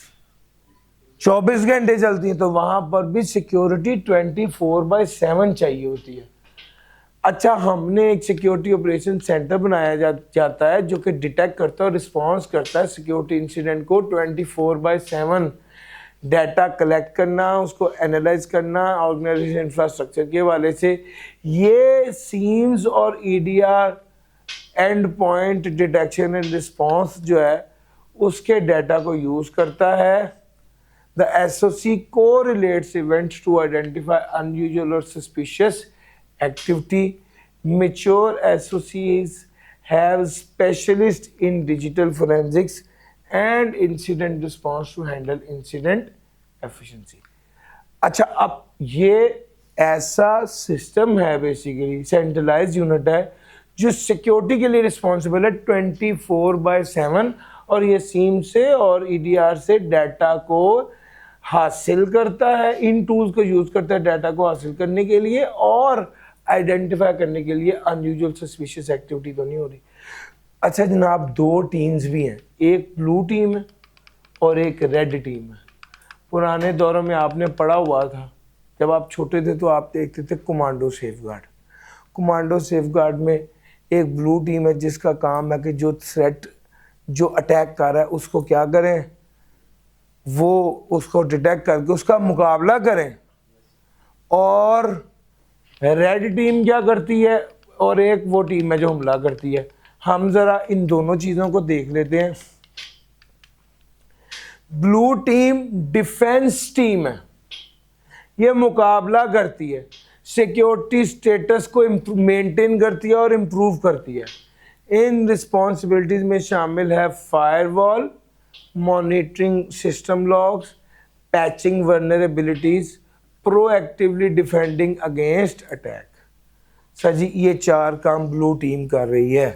24 घंटे चलती हैं तो वहां पर भी सिक्योरिटी 24/7 चाहिए होती है। अच्छा, हमने एक सिक्योरिटी ऑपरेशन सेंटर बनाया जाता है जो कि डिटेक्ट करता है और रिस्पॉन्स करता है सिक्योरिटी इंसिडेंट को 24/7। डाटा कलेक्ट करना, उसको एनालाइज करना ऑर्गेनाइजेशन इंफ्रास्ट्रक्चर के हवाले से। ये सीम्स और EDR and point detection and response जो है उसके डाटा को यूज़ करता है। The SOC correlates events to identify unusual or suspicious activity. Mature SOCs have specialists in digital forensics and incident response to handle incident efficiency. अच्छा, अब ये ऐसा सिस्टम है, बेसिकली सेंट्रलाइज यूनिट है जो सिक्योरिटी के लिए रिस्पॉन्सिबल है 24/7 और ये सीम से और EDR से डाटा को हासिल करता है, इन टूल्स को यूज करता है डाटा को हासिल करने के लिए और आइडेंटिफाई करने के लिए अनयूजुअल सस्पिशियस एक्टिविटी तो नहीं हो रही। अच्छा जनाब, 2 टीम्स भी हैं, एक ब्लू टीम है और एक रेड टीम है। पुराने दौरों में आपने पढ़ा हुआ था जब आप छोटे थे तो आप देखते थे कमांडो सेफगार्ड। कमांडो सेफगार्ड में एक ब्लू टीम है जिसका काम है कि जो थ्रेट जो अटैक कर रहा है उसको क्या करें, वो उसको डिटेक्ट करके उसका मुकाबला करें। और रेड टीम क्या करती है, और एक वो टीम है जो हमला करती है। हम ज़रा इन दोनों चीज़ों को देख लेते हैं। ब्लू टीम डिफेंस टीम है, ये मुकाबला करती है, सिक्योरिटी स्टेटस को मेंटेन करती है और इम्प्रूव करती है। इन रिस्पॉन्सिबिलिटीज में शामिल है firewall, monitoring system logs, patching vulnerabilities, proactively defending against attack. Sir ji ये 4 काम ब्लू टीम कर रही है।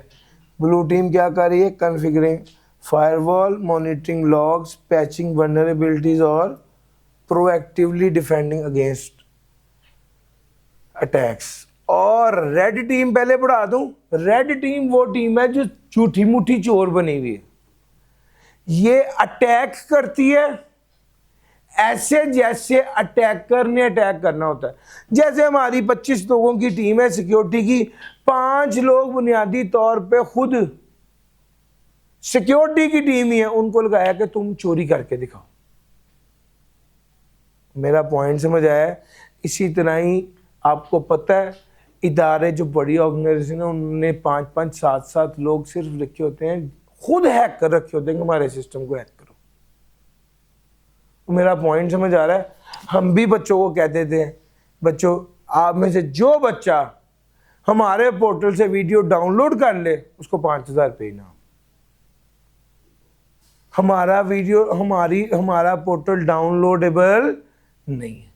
ब्लू टीम क्या कर रही है, configuring firewall, monitoring logs, patching vulnerabilities और प्रोएक्टिवली डिफेंडिंग अगेंस्ट अटैक्स। और रेड टीम पहले पढ़ा दूं, रेड टीम वो टीम है जो झूठी मूठी चोर बनी हुई है। ये अटैक करती है ऐसे जैसे अटैकर ने अटैक करना होता है। जैसे हमारी 25 लोगों की टीम है सिक्योरिटी की, 5 लोग बुनियादी तौर पे खुद सिक्योरिटी की टीम ही है, उनको लगाया कि तुम चोरी करके दिखाओ। मेरा पॉइंट समझ आया। इसी तरह ही आपको पता है इदारे जो बड़ी ऑर्गेनाइजेशन है उन्होंने 5-5, 7-7 लोग सिर्फ रखे होते हैं, खुद हैक कर रखे होते हैं कि हमारे सिस्टम को हैक करो। मेरा पॉइंट समझ आ रहा है। हम भी बच्चों को कहते थे, बच्चों आप में से जो बच्चा हमारे पोर्टल से वीडियो डाउनलोड कर ले उसको 5,000 रुपये इनाम। हमारा वीडियो हमारा पोर्टल डाउनलोडेबल नहीं है,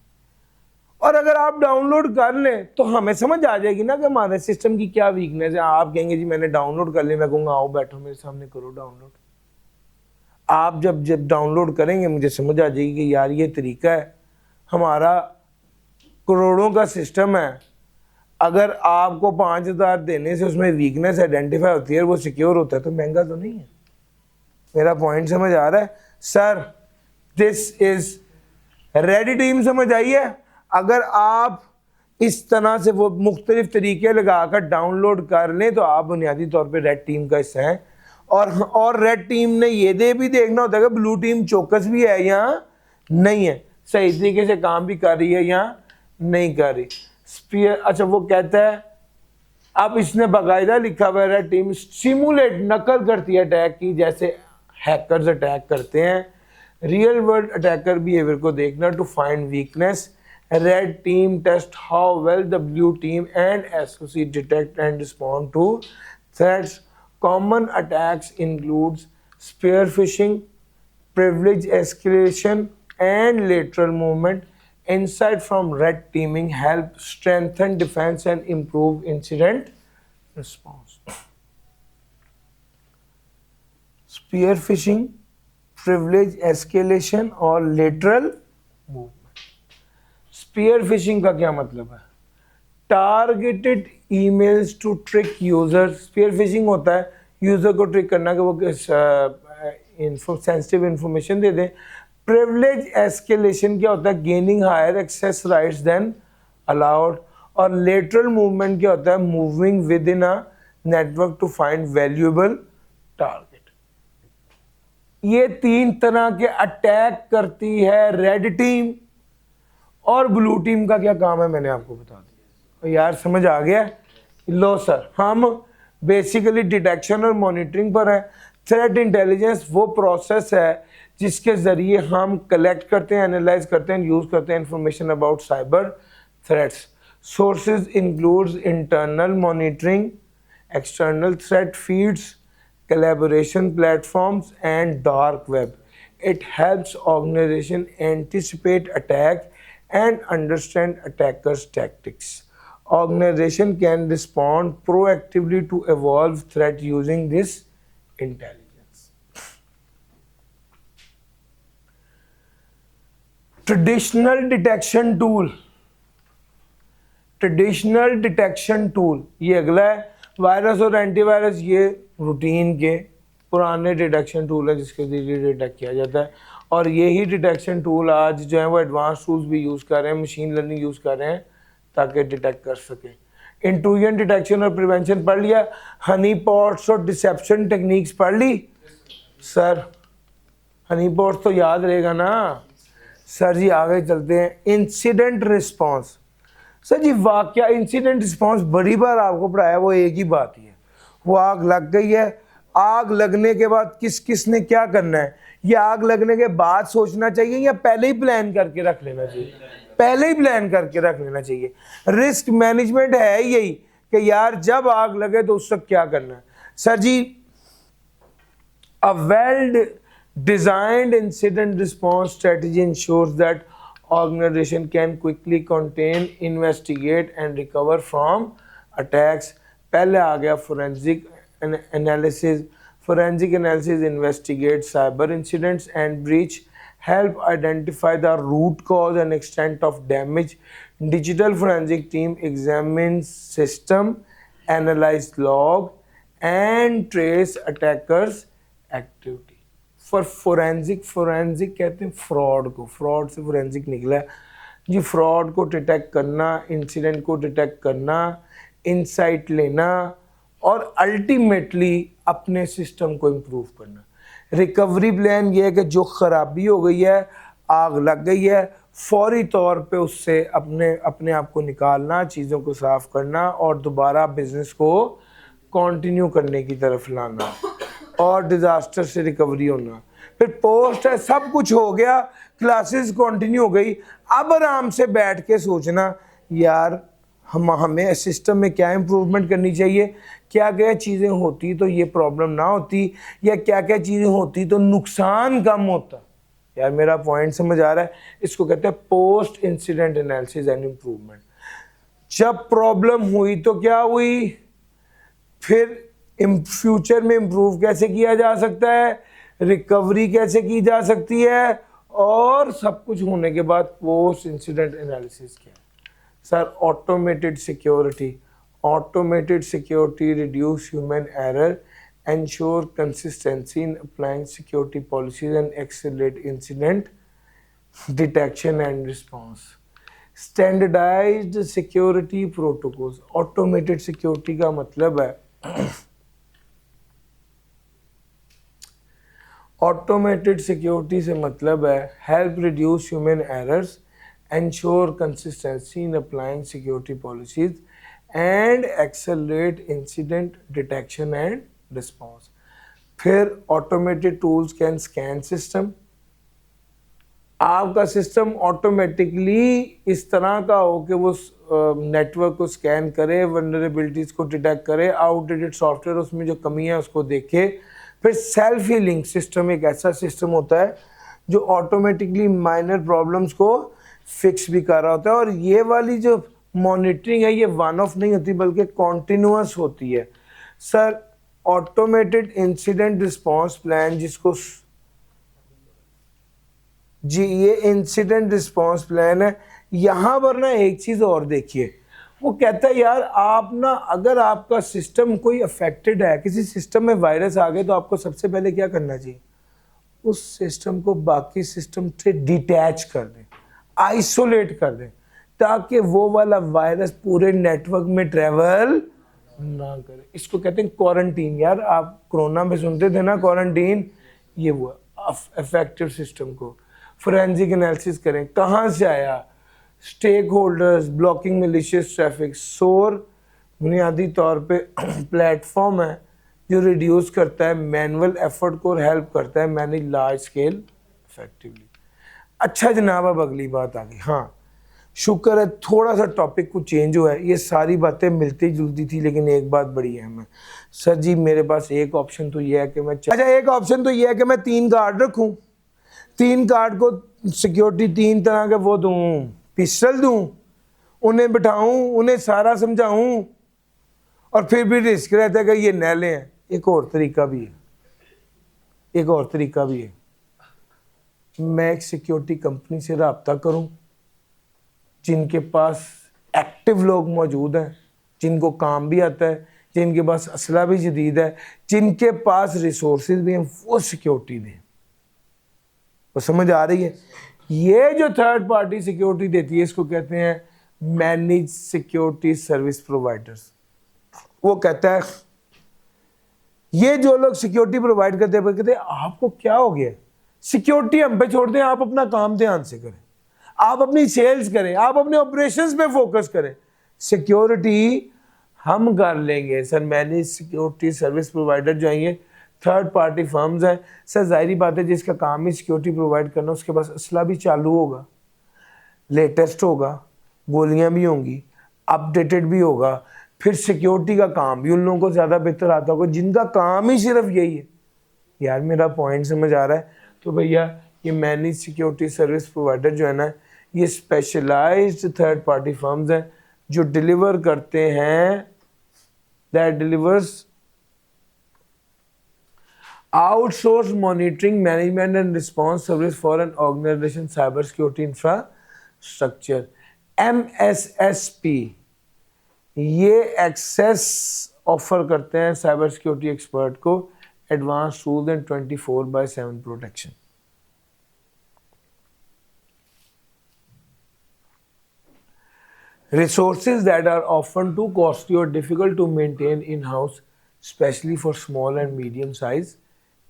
और अगर आप डाउनलोड कर लें तो हमें समझ आ जाएगी ना कि हमारे सिस्टम की क्या वीकनेस है। आप कहेंगे जी मैंने डाउनलोड कर लिया, मैं कहूँगा आओ बैठो मेरे सामने करो डाउनलोड। आप जब डाउनलोड करेंगे मुझे समझ आ जाएगी कि यार ये तरीका है। हमारा करोड़ों का सिस्टम है, अगर आपको 5,000 देने से उसमें वीकनेस आइडेंटिफाई होती है और वो सिक्योर होता है तो महंगा तो नहीं है। मेरा पॉइंट समझ आ रहा है sir? This is ready team, समझ आई है? अगर आप इस तरह से वो मुख्तलिफ तरीके लगाकर डाउनलोड कर लें तो आप बुनियादी तौर पे रेड टीम का हिस्सा हैं। और रेड टीम ने ये भी देखना होता है कि ब्लू टीम चौकस भी है या नहीं है, सही तरीके से काम भी कर रही है या नहीं कर रही। स्पीयर, अच्छा वो कहता है अब इसने बाकायदा लिखा हुआ है रेड टीम सिमुलेट, नकल करती है अटैक की, जैसे हैकर्स अटैक करते हैं। रियल वर्ल्ड अटैकर बिहेवियर को देखना to find weakness. Red team test how well the blue team and SOC detect and respond to threats. Common attacks includes spear phishing, privilege escalation, and lateral movement. Insight from red teaming help strengthen defense and improve incident response. Spear phishing, privilege escalation और lateral movement. Spear phishing का क्या मतलब है? Targeted emails to trick users. Spear phishing होता है user को trick करना कि वो सेंसिटिव इंफॉर्मेशन दे दें। प्रिविलेज एस्केलेशन क्या होता है? Gaining higher access rights than allowed. और लेटरल मूवमेंट क्या होता है? Moving within a network to find valuable target. ये 3 तरह के अटैक करती है रेड टीम। और ब्लू टीम का क्या काम है मैंने आपको बता दिया। यार समझ आ गया? लो सर, हम बेसिकली डिटेक्शन और मॉनिटरिंग पर है। थ्रेट इंटेलिजेंस वो प्रोसेस है जिसके ज़रिए हम कलेक्ट करते हैं, एनालाइज करते हैं, यूज़ करते हैं information about cyber threats. Sources includes internal monitoring, external threat feeds, collaboration platforms and dark web. It helps organization anticipate attack and understand attackers' tactics. Organization can respond proactively to evolve threat using this intelligence. Traditional detection tool. Traditional detection tool ये अगला है। Virus और antivirus ये routine के पुराने detection tool है जिसके जरिए डिटेक्ट किया जाता है। और यही डिटेक्शन टूल आज जो है वो एडवांस टूल्स भी यूज़ कर रहे हैं, मशीन लर्निंग यूज़ कर रहे हैं ताकि डिटेक्ट कर सकें। इंट्रूजन डिटेक्शन और प्रिवेंशन पढ़ लिया, हनी पॉट्स और डिसेप्शन टेक्निक्स पढ़ ली। सर हनी पॉट्स तो याद रहेगा ना सर जी। आगे चलते हैं, इंसिडेंट रिस्पॉन्स। सर जी वाकया इंसिडेंट रिस्पॉन्स बड़ी बार आपको पढ़ाया, वो एक ही बात ही है, वो आग लग गई है, आग लगने के बाद किस किस ने क्या करना है, ये आग लगने के बाद सोचना चाहिए या पहले ही प्लान करके रख लेना चाहिए? पहले ही प्लान करके रख लेना चाहिए। रिस्क मैनेजमेंट है यही कि यार जब आग लगे तो उस वक्त क्या करना है। Sir ji a well designed incident response strategy ensures that organization can quickly contain, investigate and recover from attacks। पहले आ गया forensic analysis। Forensic analysis investigates cyber incidents and breach, help identify the root cause and extent of damage। Digital forensic team examines system, analyze log and trace attackers activity। For forensic, forensic कहते हैं fraud को, fraud से forensic निकला है जी। Fraud को detect करना, incident को detect करना, इंसाइट लेना और अल्टीमेटली अपने सिस्टम को इम्प्रूव करना। रिकवरी प्लान ये है कि जो ख़राबी हो गई है, आग लग गई है, फौरी तौर पे उससे अपने आप को निकालना, चीज़ों को साफ़ करना और दोबारा बिजनेस को कंटिन्यू करने की तरफ लाना और डिज़ास्टर से रिकवरी होना। फिर पोस्ट है, सब कुछ हो गया, क्लासेस कंटिन्यू हो गई, अब आराम से बैठ के सोचना यार हमें सिस्टम में क्या इम्प्रूवमेंट करनी चाहिए, क्या क्या चीज़ें होती तो ये प्रॉब्लम ना होती, या क्या क्या चीज़ें होती तो नुकसान कम होता। यार मेरा पॉइंट समझ आ रहा है? इसको कहते हैं post incident analysis and improvement. जब प्रॉब्लम हुई तो क्या हुई, फिर फ्यूचर में इम्प्रूव कैसे किया जा सकता है, रिकवरी कैसे की जा सकती है, और सब कुछ होने के बाद पोस्ट इंसिडेंट एनालिसिस क्या है। Sir automated security. Automated security reduce human error, ensure consistency in applying security policies and accelerate incident detection and response। Standardized security protocols। automated security का मतलब है ऑटोमेटेड सिक्योरिटी से मतलब है help reduce human errors, ensure consistency in applying security policies and accelerate incident detection and response. फिर automated tools can scan system. आपका system automatically इस तरह का हो कि वो नेटवर्क को स्कैन करे, वल्नरेबिलिटीज को डिटेक्ट करे, आउटडेटेड सॉफ्टवेयर उसमें जो कमी है उसको देखे। फिर सेल्फ हीलिंग सिस्टम एक ऐसा सिस्टम होता है जो ऑटोमेटिकली माइनर प्रॉब्लम्स को फिक्स भी कर रहा होता है। और ये वाली जो मॉनिटरिंग है ये वन ऑफ नहीं होती बल्कि कॉन्टिन्यूअस होती है। Sir automated incident response plan जिसको जी ये इंसिडेंट रिस्पॉन्स प्लान है। यहाँ पर ना एक चीज़ और देखिए, वो कहता है यार आप ना अगर आपका सिस्टम कोई अफेक्टेड है, किसी सिस्टम में वायरस आ गए तो आपको सबसे पहले क्या करना चाहिए, उस सिस्टम को बाकी सिस्टम से डिटैच कर दें, आइसोलेट कर दें, ताकि वो वाला वायरस पूरे नेटवर्क में ट्रेवल ना करे। इसको कहते हैं क्वारंटीन। यार आप कोरोना में सुनते थे ना क्वारंटीन, ये वो अफेक्टेड सिस्टम को फोरेंसिक एनालिसिस करें, कहाँ से आया, stakeholders, blocking malicious traffic. सोर बुनियादी तौर पे प्लेटफॉर्म है जो रिड्यूस करता है मैनुअल एफर्ट को और हेल्प करता है मैनेज लार्ज स्केल इफेक्टिवली। अच्छा जनाब अब अगली बात आ गई। हाँ शुक्र है थोड़ा सा टॉपिक कुछ चेंज हुआ है, ये सारी बातें मिलती जुलती थी लेकिन एक बात बड़ी अहम है। सर जी मेरे पास एक ऑप्शन तो ये है कि मैं एक ऑप्शन तो ये है कि मैं 3 कार्ड रखूँ, 3 कार्ड को सिक्योरिटी 3 तरह के वो दूँ, पिस्टल दूँ, उन्हें बिठाऊँ, उन्हें सारा समझाऊँ और फिर भी रिस्क रहता है कि ये नैले हैं। एक और तरीका भी है, एक और तरीका भी है, मैं एक सिक्योरिटी कंपनी से रब्ता करूँ जिनके पास एक्टिव लोग मौजूद हैं, जिनको काम भी आता है, जिनके पास असला भी जदीद है, जिनके पास रिसोर्सेज भी हैं, वो सिक्योरिटी दें। वो समझ आ रही है? ये जो थर्ड पार्टी सिक्योरिटी देती है इसको कहते हैं मैनेज सिक्योरिटी सर्विस प्रोवाइडर्स। वो कहता है ये जो लोग सिक्योरिटी प्रोवाइड करते हैं कहते हैं आपको क्या हो गया, सिक्योरिटी हम पे छोड़ दें, आप अपना काम ध्यान से करें, आप अपनी सेल्स करें, आप अपने ऑपरेशंस पे फोकस करें, सिक्योरिटी हम कर लेंगे। Sir manage security service provider जो है थर्ड पार्टी फर्म्स हैं। सर जाहिर बात है जिसका काम ही सिक्योरिटी प्रोवाइड करना उसके पास असला भी चालू होगा, लेटेस्ट होगा, गोलियां भी होंगी, अपडेटेड भी होगा, फिर सिक्योरिटी का काम भी उन लोगों को ज़्यादा बेहतर आता होगा जिनका काम ही सिर्फ यही है। यार मेरा पॉइंट समझ आ रहा है? तो भैया ये मैनेज सिक्योरिटी सर्विस प्रोवाइडर जो है ना ये स्पेशलाइज्ड थर्ड पार्टी फर्म्स हैं जो डिलीवर करते हैं, that delivers outsource monitoring management and response service for an organization cyber security infrastructure, MSSP। ये एक्सेस ऑफर करते हैं साइबर सिक्योरिटी एक्सपर्ट को advance tools and 24/7 protection. Resources that are often too costly or difficult to maintain in-house, especially for small and medium-sized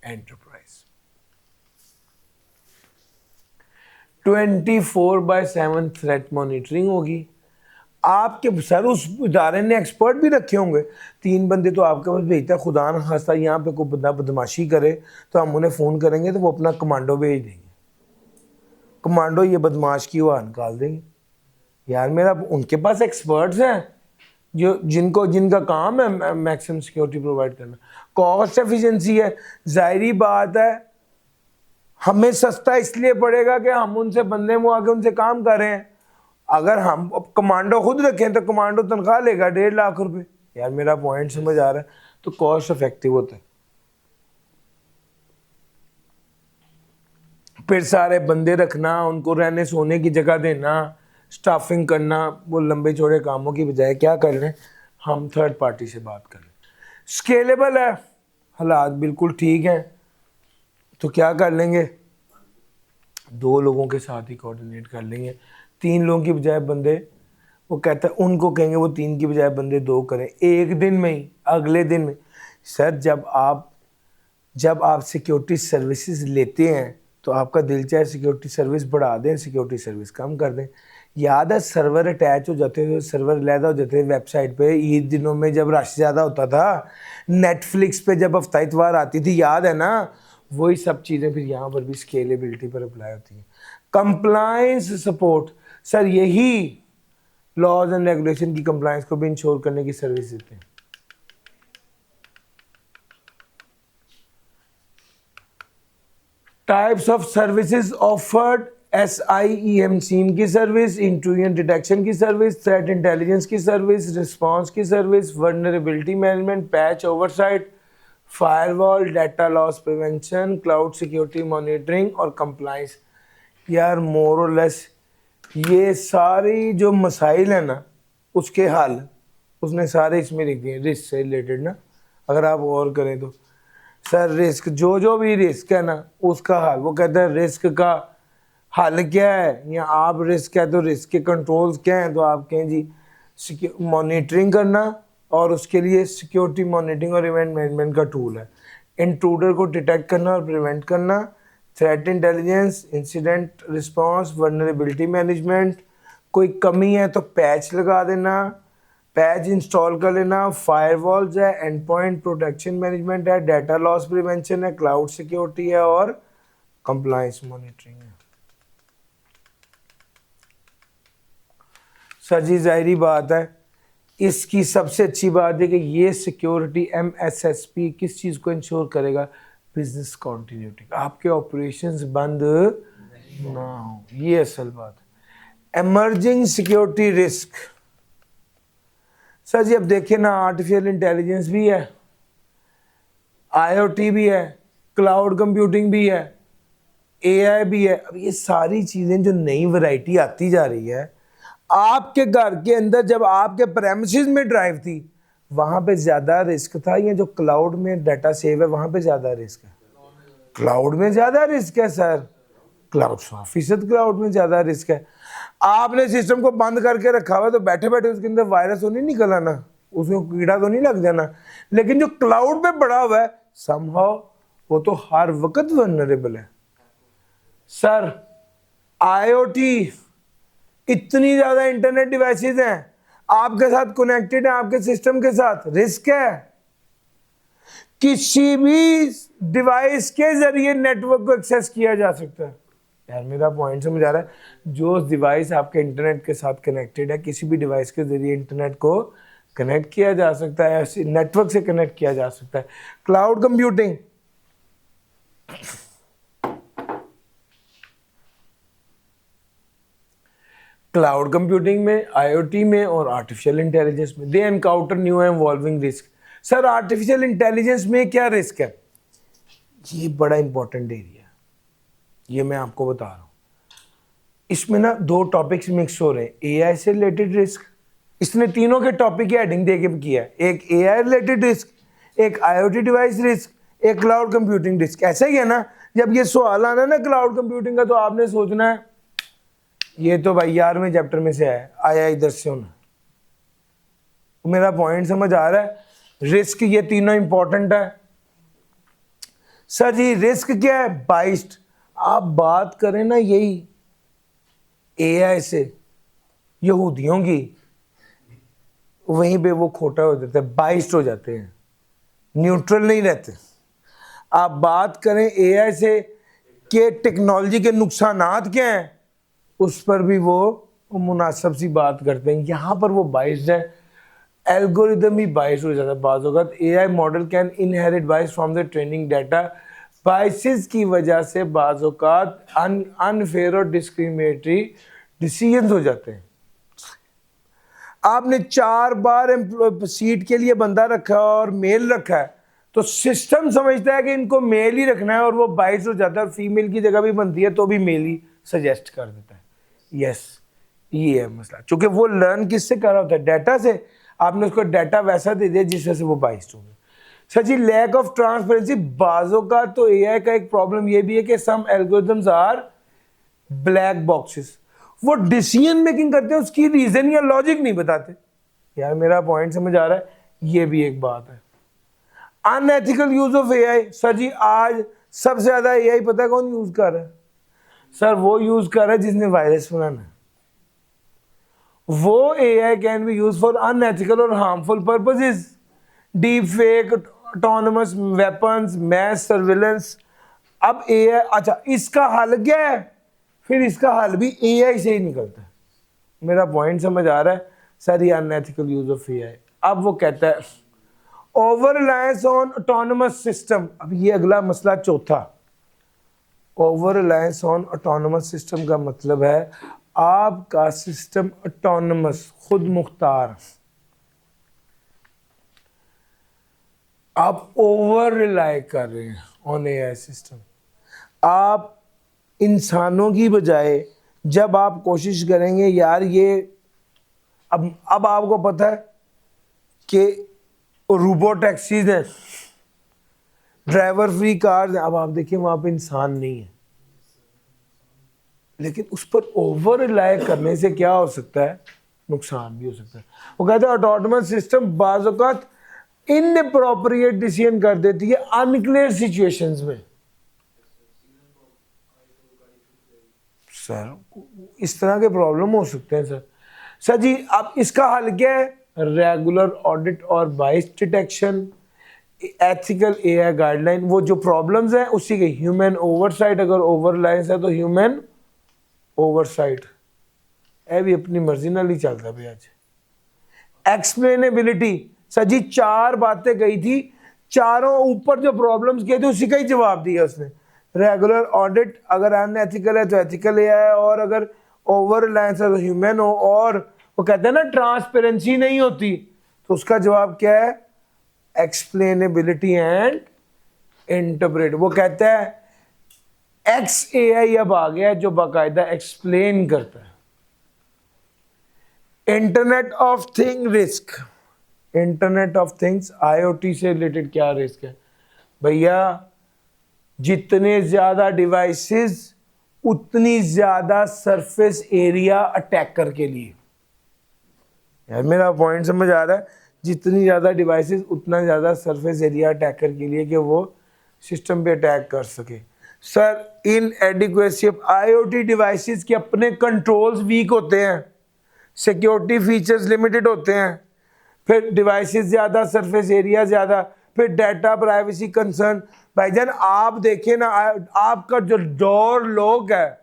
enterprise. 24/7 threat monitoring होगी। आपके sir उस इदारे ने expert भी रखे होंगे, 3 बंदे तो आपके पास भेजता है, खुदा न खास्ता यहाँ पे कोई बंदा बदमाशी करे तो हम उन्हें फ़ोन करेंगे तो वो अपना कमांडो भेज देंगे, कमांडो ये बदमाश की वहाँ निकाल देंगे। यार मेरा उनके पास एक्सपर्ट्स हैं जो जिनका काम है मैक्सिमम सिक्योरिटी प्रोवाइड करना, कॉस्ट एफिशिएंसी है। जाहिरी बात है हमें सस्ता इसलिए पड़ेगा कि हम उनसे बंदे मुआ के उनसे काम कर रहे हैं। अगर हम कमांडो खुद रखें तो कमांडो तनख्वाह लेगा 1.5 लाख रुपए। यार मेरा पॉइंट समझ आ रहा है? तो कॉस्ट इफेक्टिव होता है। फिर सारे बंदे रखना, उनको रहने सोने की जगह देना, स्टाफिंग करना, वो लंबे चौड़े कामों की बजाय क्या कर रहे हैं हम थर्ड पार्टी से बात कर रहे हैं। स्केलेबल है, हालात बिल्कुल ठीक हैं तो क्या कर लेंगे 2 लोगों के साथ ही कोऑर्डिनेट कर लेंगे, 3 लोगों की बजाय बंदे, वो कहता है उनको कहेंगे वो 3 की बजाय बंदे 2 करें एक दिन में ही, अगले दिन में। सर जब आप सिक्योरिटी सर्विसेज लेते हैं तो आपका दिल चाहे सिक्योरिटी सर्विस बढ़ा दें, सिक्योरिटी सर्विस कम कर दें। याद है सर्वर अटैच हो जाते थे, सर्वर लैदा हो जाते थे वेबसाइट पे, ईद दिनों में जब रश ज़्यादा होता था, नेटफ्लिक्स पे जब हफ्ता इतवार आती थी, याद है ना? वही सब चीज़ें फिर यहाँ पर भी स्केलेबिलिटी पर अप्लाई होती हैं। कंप्लायंस सपोर्ट, सर यही लॉज एंड रेगुलेशन की कंप्लायंस को भी इंश्योर करने की सर्विस देते हैं। Types of services offered, SIEM सीम की सर्विस, इंट्रूजन डिटेक्शन की सर्विस, थ्रेट इंटेलिजेंस की सर्विस, रिस्पांस की service, vulnerability management, patch oversight, firewall, data loss prevention, cloud security monitoring और कंप्लायंस। यार मोर और लेस ये सारी जो मसाइल है ना उसके हल उसने सारे इसमें लिख दिए रिस्क से रिलेटेड ना। अगर आप गौर करें तो सर रिस्क जो भी रिस्क है ना उसका हल, वो कहता है रिस्क का हल क्या है, या आप रिस्क है तो रिस्क के कंट्रोल्स क्या हैं, तो आप कहें जी मॉनिटरिंग करना और उसके लिए सिक्योरिटी मॉनिटरिंग और इवेंट मैनेजमेंट का टूल है, इंट्रूडर को डिटेक्ट करना और प्रिवेंट करना, threat intelligence, incident response, vulnerability management, कोई कमी है तो पैच लगा देना, पैच इंस्टॉल कर लेना, फायरवॉल्स है, एंड पॉइंट प्रोटेक्शन मैनेजमेंट है, डाटा लॉस प्रिवेंशन है, क्लाउड सिक्योरिटी है और कंप्लायंस मॉनिटरिंग है। सर जी जाहिर बात है इसकी सबसे अच्छी बात है कि ये सिक्योरिटी MSSP किस चीज़ को इंश्योर करेगा, बिजनेस कॉन्टिन्यूटी, आपके ऑपरेशंस बंद ना हो, ये असल बात है। एमर्जिंग सिक्योरिटी रिस्क, सर जी अब देखिए ना आर्टिफिशियल इंटेलिजेंस भी है, IoT भी है, क्लाउड कंप्यूटिंग भी है, AI भी है। अब ये सारी चीज़ें जो नई वैरायटी आती जा रही है, आपके घर के अंदर जब आपके प्रेमिसेस में ड्राइव थी वहाँ पे ज़्यादा रिस्क था, या जो क्लाउड में डाटा सेव है वहाँ पे ज़्यादा रिस्क है? क्लाउड में ज़्यादा रिस्क है सर, क्लाउड 100% क्लाउड में ज़्यादा रिस्क है। आपने सिस्टम को बंद करके रखा हुआ तो बैठे बैठे उसके अंदर वायरस तो नहीं निकल आना, उसमें कीड़ा तो नहीं लग जाना। लेकिन जो क्लाउड पे पड़ा हुआ है समहाउ वो तो हर वक्त वल्नरेबल है। सर आईओटी, इतनी ज़्यादा इंटरनेट डिवाइसेस हैं आपके साथ कनेक्टेड है, आपके सिस्टम के साथ, रिस्क है। किसी भी डिवाइस के जरिए नेटवर्क को एक्सेस किया जा सकता है। यार मेरा पॉइंट समझ आ रहा है? जो डिवाइस आपके इंटरनेट के साथ कनेक्टेड है, किसी भी डिवाइस के जरिए इंटरनेट को कनेक्ट किया जा सकता है, नेटवर्क से कनेक्ट किया जा सकता है। क्लाउड कंप्यूटिंग, क्लाउड कंप्यूटिंग में, आईओटी में और आर्टिफिशियल इंटेलिजेंस में they encounter new and evolving risk. Sir artificial intelligence में क्या रिस्क है? ये बड़ा इंपॉर्टेंट एरिया, ये मैं आपको बता रहा हूँ। इसमें ना दो टॉपिक्स मिक्स हो रहे हैं, एआई से रिलेटेड रिस्क। इसने तीनों के टॉपिक की हेडिंग दे के किया है, एक एआई रिलेटेड रिस्क, एक आईओटी डिवाइस रिस्क, एक क्लाउड कंप्यूटिंग रिस्क। ऐसा ही है ना? जब ये सवाल आना ना क्लाउड कंप्यूटिंग का तो आपने सोचना है ये तो भाई 11वें चैप्टर में से आया इधर से होना। मेरा पॉइंट समझ आ रहा है? रिस्क ये तीनों इंपॉर्टेंट है। सर जी रिस्क क्या है? बाइस्ड। आप बात करें ना यही एआई से यहूदियों की, वहीं पे वो खोटा हो जाता है, बाइस्ड हो जाते हैं, न्यूट्रल नहीं रहते। आप बात करें एआई से कि टेक्नोलॉजी के नुकसानात क्या हैं, उस पर भी वो मुनासिब सी बात करते हैं। यहाँ पर वो बाइस्ड है, एल्गोरिदम ही बाइस्ड हो जाता है। बाज़ औक़ात एआई मॉडल कैन इनहेरिट बाइस from the training data. Biases की वजह से बाज़ औक़ात अनफेयर और डिस्क्रिमिनेटरी डिसीजंस हो जाते हैं। आपने 4 बार सीट के लिए बंदा रखा और मेल रखा है तो सिस्टम समझता है कि इनको मेल ही रखना है और वो बाइस हो जाता है, और फीमेल की जगह भी बनती है तो भी मेल ही सजेस्ट कर देता है। यस ये है मसला, क्योंकि वो लर्न किससे कर रहा होता है? डाटा से। आपने उसको डाटा वैसा दे दिया जिस वजह से वो बाइस्ड हो गए। Sir ji lack of transparency, बाजों का तो एआई का एक प्रॉब्लम ये भी है कि सम एल्गोरिथम्स आर ब्लैक बॉक्सेस। वो डिसीजन मेकिंग करते हैं, उसकी रीजन या लॉजिक नहीं बताते। यार मेरा पॉइंट समझ आ रहा है? ये भी एक बात है। Unethical use of AI. Sir ji आज सबसे ज्यादा एआई पता है कौन यूज कर रहा है? सर वो यूज कर रहा है जिसने वायरस बनाना है। वो AI can be use for unethical और harmful purposes, deep fake, autonomous weapons, mass surveillance. अब एआई, अच्छा इसका हल क्या है? फिर इसका हल भी एआई से ही निकलता है। मेरा पॉइंट समझ आ रहा है? सर ये अनएथिकल यूज ऑफ एआई। अब वो कहता है over reliance on autonomous system. अब ये अगला मसला चौथा, over reliance on autonomous system का मतलब है आपका सिस्टम ऑटोनमस, खुद मुख्तार, आप ओवर रिलाई कर रहे हैं ऑन एआई सिस्टम। आप इंसानों की बजाय जब आप कोशिश करेंगे यार ये अब आपको पता है कि रोबो टैक्सीज हैं, ड्राइवर फ्री कार्स हैं, अब आप देखिए वहां पे इंसान नहीं है, लेकिन उस पर ओवर रिलाई करने से क्या हो सकता है? नुकसान भी हो सकता है। वो कहते हैं ऑटोनमस सिस्टम बाज़ औक़ात इनअप्रोप्रिएट डिसीजन कर देती है अनक्लियर सिचुएशंस में। सर इस तरह के प्रॉब्लम हो सकते हैं। सर जी अब इसका हल क्या है? रेगुलर ऑडिट और बाइस डिटेक्शन, एथिकल एआई गाइडलाइन। वो जो प्रॉब्लम्स हैं उसी के ह्यूमन ओवरसाइट, अगर ओवर रिलायंस है तो ह्यूमन ओवरसाइट। ए भी अपनी मर्जी नाल ही चलता पे आज। एक्सप्लेनेबिलिटी, सर जी 4 बातें गई थी, चारों ऊपर जो प्रॉब्लम्स किए थे उसी का ही जवाब दिया उसने। रेगुलर ऑडिट, अगर अनएथिकल है तो एथिकल है, और अगर ओवर रिलायंस है तो ह्यूमन हो, और वो कहते हैं ना ट्रांसपेरेंसी नहीं होती, तो उसका जवाब क्या है? एक्सप्लेनेबिलिटी एंड इंटरप्रेट। वो कहता है एक्स एआई अब आ गया जो बाकायदा एक्सप्लेन करता है। Internet of thing risk, internet of things IoT से रिलेटेड क्या रिस्क है भैया? जितने ज्यादा डिवाइसेस उतनी ज़्यादा सरफेस एरिया अटैकर के लिए। यार मेरा पॉइंट समझ आ रहा है? जितनी ज़्यादा डिवाइसेस उतना ज़्यादा सरफेस एरिया अटैकर के लिए कि वो सिस्टम पे अटैक कर सके। Sir in adequacy of IoT devices के अपने कंट्रोल्स वीक होते हैं, सिक्योरिटी फीचर्स लिमिटेड होते हैं, फिर डिवाइसेस ज़्यादा, सरफेस एरिया ज़्यादा, फिर डाटा प्राइवेसी कंसर्न। भाईजान आप देखें ना, आपका जो डोर लॉक है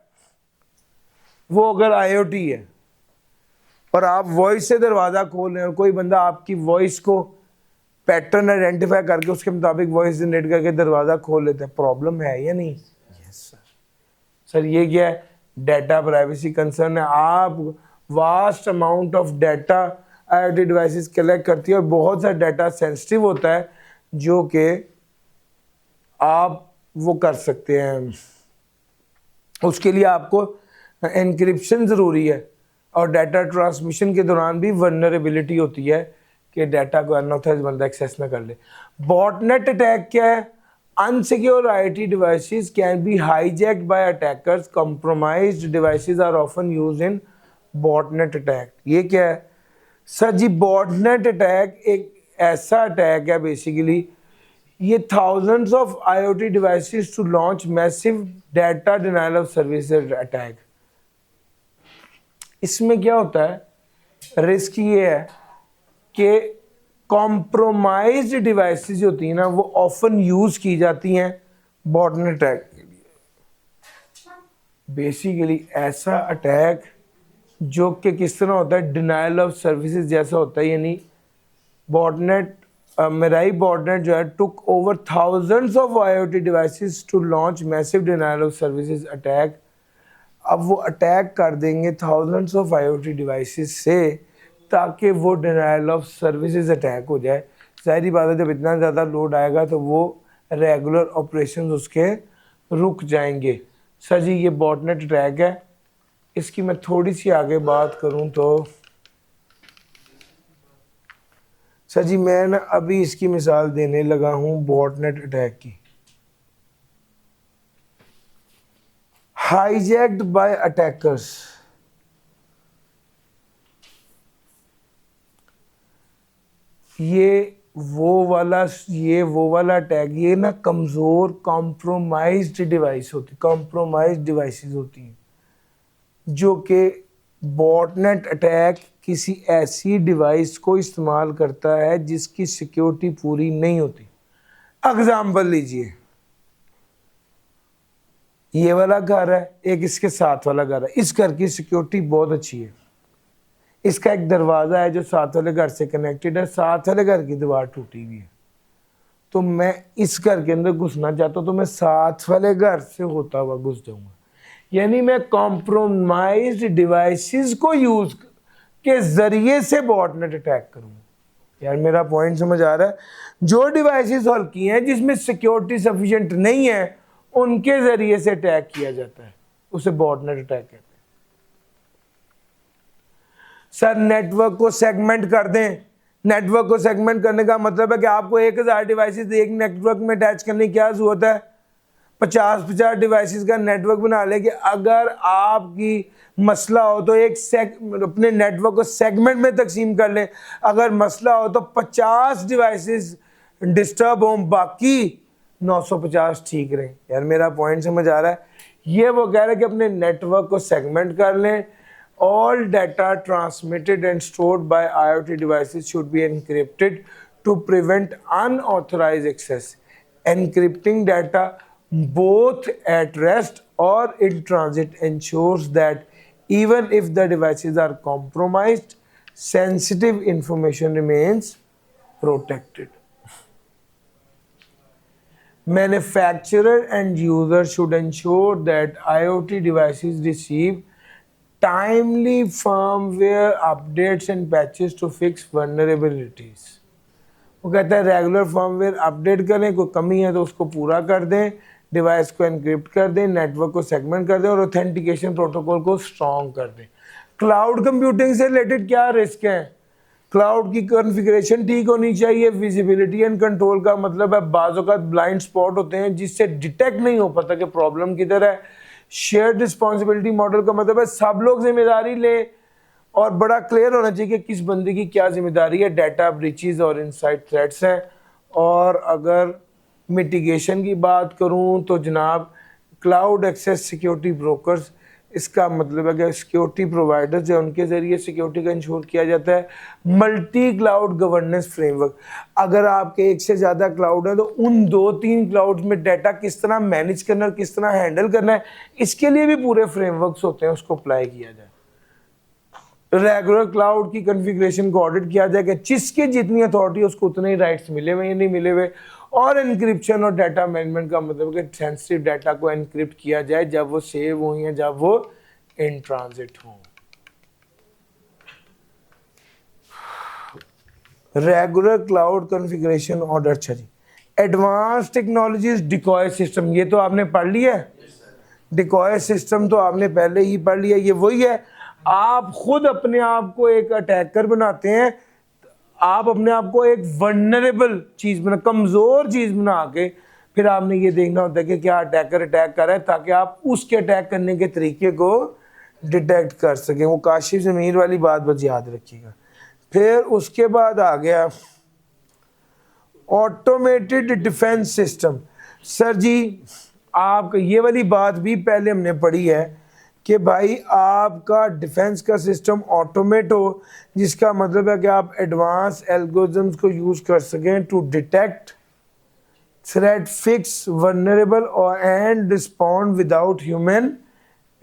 वो अगर IoT है और आप वॉइस से दरवाज़ा खोल रहे हैं और कोई बंदा आपकी वॉइस को पैटर्न आइडेंटिफाई करके उसके मुताबिक वॉइस जनरेट करके दरवाज़ा खोल लेते हैं, प्रॉब्लम है या नहीं? Yes sir. सर ये क्या है? डाटा प्राइवेसी कंसर्न है। आप vast amount of data IoT devices collect करती है और बहुत सारा डाटा सेंसिटिव होता है जो कि आप वो कर सकते हैं। उसके लिए आपको एनक्रिप्शन ज़रूरी है और डाटा ट्रांसमिशन के दौरान भी वल्नरेबिलिटी होती है कि डाटा को अनऑथराइज्ड बंदा एक्सेस ना कर ले। बॉटनेट अटैक क्या है? Unsecure IoT devices can be hijacked by attackers. Compromised devices are often used in botnet attack. ये क्या है सर जी? बॉटनेट अटैक एक ऐसा अटैक है बेसिकली, ये thousands of IoT devices to launch massive data denial of services attack. इसमें क्या होता है? रिस्क ये है कि कॉम्प्रोमाइज्ड डिवाइसेस जो होती हैं ना वो ऑफन यूज की जाती हैं बॉटनेट अटैक के लिए। बेसिकली ऐसा अटैक जो कि किस तरह होता है? डिनाइल ऑफ सर्विसेज जैसा होता है। यानी बॉटनेट मेराई बॉटनेट जो है took over thousands of IoT devices to launch massive denial of services attack. अब वो अटैक कर देंगे thousands of IoT devices से ताकि वो डिनाइल ऑफ सर्विसेज अटैक हो जाए। ज़ाहिर बात है जब इतना ज़्यादा लोड आएगा तो वो रेगुलर ऑपरेशंस उसके रुक जाएंगे। सर जी ये बॉटनेट अटैक है। इसकी मैं थोड़ी सी आगे बात करूं तो सर जी मैं ना अभी इसकी मिसाल देने लगा हूं बॉटनेट अटैक की। हाईजैक्ड बाय अटैकर्स, ये वो वाला अटैक, ये ना कमज़ोर कॉम्प्रोमाइज्ड डिवाइस होती, कॉम्प्रोमाइज्ड डिवाइसेस होती हैं जो कि बॉटनेट अटैक किसी ऐसी डिवाइस को इस्तेमाल करता है जिसकी सिक्योरिटी पूरी नहीं होती। एग्जाम्पल लीजिए, ये वाला घर है, एक इसके साथ वाला घर है। इस घर की सिक्योरिटी बहुत अच्छी है, इसका एक दरवाज़ा है जो साथ वाले घर से कनेक्टेड है, साथ वाले घर की दीवार टूटी हुई है, तो मैं इस घर के अंदर घुसना चाहता हूँ तो मैं साथ वाले घर से होता हुआ घुस जाऊँगा। यानी मैं कॉम्प्रोमाइज्ड डिवाइसेस को यूज़ के ज़रिए से बॉटनेट अटैक करूँगा। यार मेरा पॉइंट समझ आ रहा है? जो डिवाइसेस हल्की हैं जिसमें सिक्योरिटी सफिशिएंट नहीं है उनके ज़रिए से अटैक किया जाता है, उसे बॉटनेट अटैक कहते हैं। सर नेटवर्क को सेगमेंट कर दें। नेटवर्क को सेगमेंट करने का मतलब है कि आपको 1000 डिवाइसेस एक नेटवर्क में अटैच करने की क्या ज़रूरत है? 50 डिवाइसेस का नेटवर्क बना ले कि अगर आपकी मसला हो तो अपने नेटवर्क को सेगमेंट में तकसीम कर लें। अगर मसला हो तो 50 डिवाइसेस डिस्टर्ब हों, बाकी 950 ठीक रहें। यार मेरा पॉइंट समझ आ रहा है? ये वो कह रहे हैं कि अपने नेटवर्क को सेगमेंट कर लें। All data transmitted and stored by IoT devices should be encrypted to prevent unauthorized access. Encrypting data both at rest or in transit ensures that even if the devices are compromised, sensitive information remains protected. Manufacturer and user should ensure that IoT devices receive timely firmware updates and patches to fix vulnerabilities. वो कहता है regular firmware update करें, कोई कमी है तो उसको पूरा कर दें, डिवाइस को एनक्रिप्ट कर दें, नेटवर्क को सेगमेंट कर दें और ऑथेंटिकेशन प्रोटोकॉल को स्ट्रॉन्ग कर दें। क्लाउड कंप्यूटिंग से रिलेटेड क्या रिस्क है? क्लाउड की कॉन्फ़िगरेशन ठीक होनी चाहिए। विजिबिलिटी एंड कंट्रोल का मतलब है बाज़ औक़ात ब्लाइंड स्पॉट होते हैं जिससे डिटेक्ट नहीं हो पाता कि प्रॉब्लम किधर है। शेयर्ड रिस्पॉन्सिबिलिटी मॉडल का मतलब है सब लोग जिम्मेदारी ले और बड़ा क्लियर होना चाहिए कि किस बंदे की क्या जिम्मेदारी है। डाटा ब्रीचेस और इनसाइड थ्रेट्स हैं। और अगर मिटिगेशन की बात करूं तो जनाब क्लाउड एक्सेस सिक्योरिटी ब्रोकर्स, इसका मतलब है कि सिक्योरिटी प्रोवाइडर्स जो उनके ज़रिए सिक्योरिटी का इंश्योर किया जाता है। मल्टी क्लाउड गवर्नेंस फ्रेमवर्क, अगर आपके एक से ज़्यादा क्लाउड है तो उन 2-3 क्लाउड में डाटा किस तरह मैनेज करना है, किस तरह हैंडल करना है, इसके लिए भी पूरे फ्रेमवर्क्स होते हैं, उसको अप्लाई किया जाए। रेगुलर क्लाउड की कॉन्फ़िगरेशन को ऑडिट किया जाए कि जिसकी जितनी अथॉरिटी उसको उतने ही राइट्स मिले हुए या नहीं मिले हुए। और एनक्रिप्शन और डाटा मैनेजमेंट का मतलब कि सेंसिटिव डाटा को एनक्रिप्ट किया जाए जब वो सेव हो या जब वो इन ट्रांजिट हो। Regular cloud configuration order. अच्छा जी, एडवांस टेक्नोलॉजीज डिकॉय सिस्टम, ये तो आपने पढ़ लिया है। डिकॉय सिस्टम तो आपने पहले ही पढ़ लिया। ये वही है, आप खुद अपने आप को एक अटैकर बनाते हैं, आप अपने आप को एक वल्नरेबल चीज़ बना, कमज़ोर चीज़ बना के फिर आपने ये देखना होता है कि क्या अटैकर अटैक कर रहा है, ताकि आप उसके अटैक करने के तरीके को डिटेक्ट कर सकें। वो काशिफ ज़मीर वाली बात बस याद रखिएगा। फिर उसके बाद आ गया ऑटोमेटेड डिफेंस सिस्टम। सर जी, आप ये वाली बात भी पहले हमने पढ़ी है कि भाई आपका डिफेंस का सिस्टम ऑटोमेट हो, जिसका मतलब है कि आप एडवांस एल्गोरिथम्स को यूज़ कर सकें to detect threat, fix vulnerable और and respond without human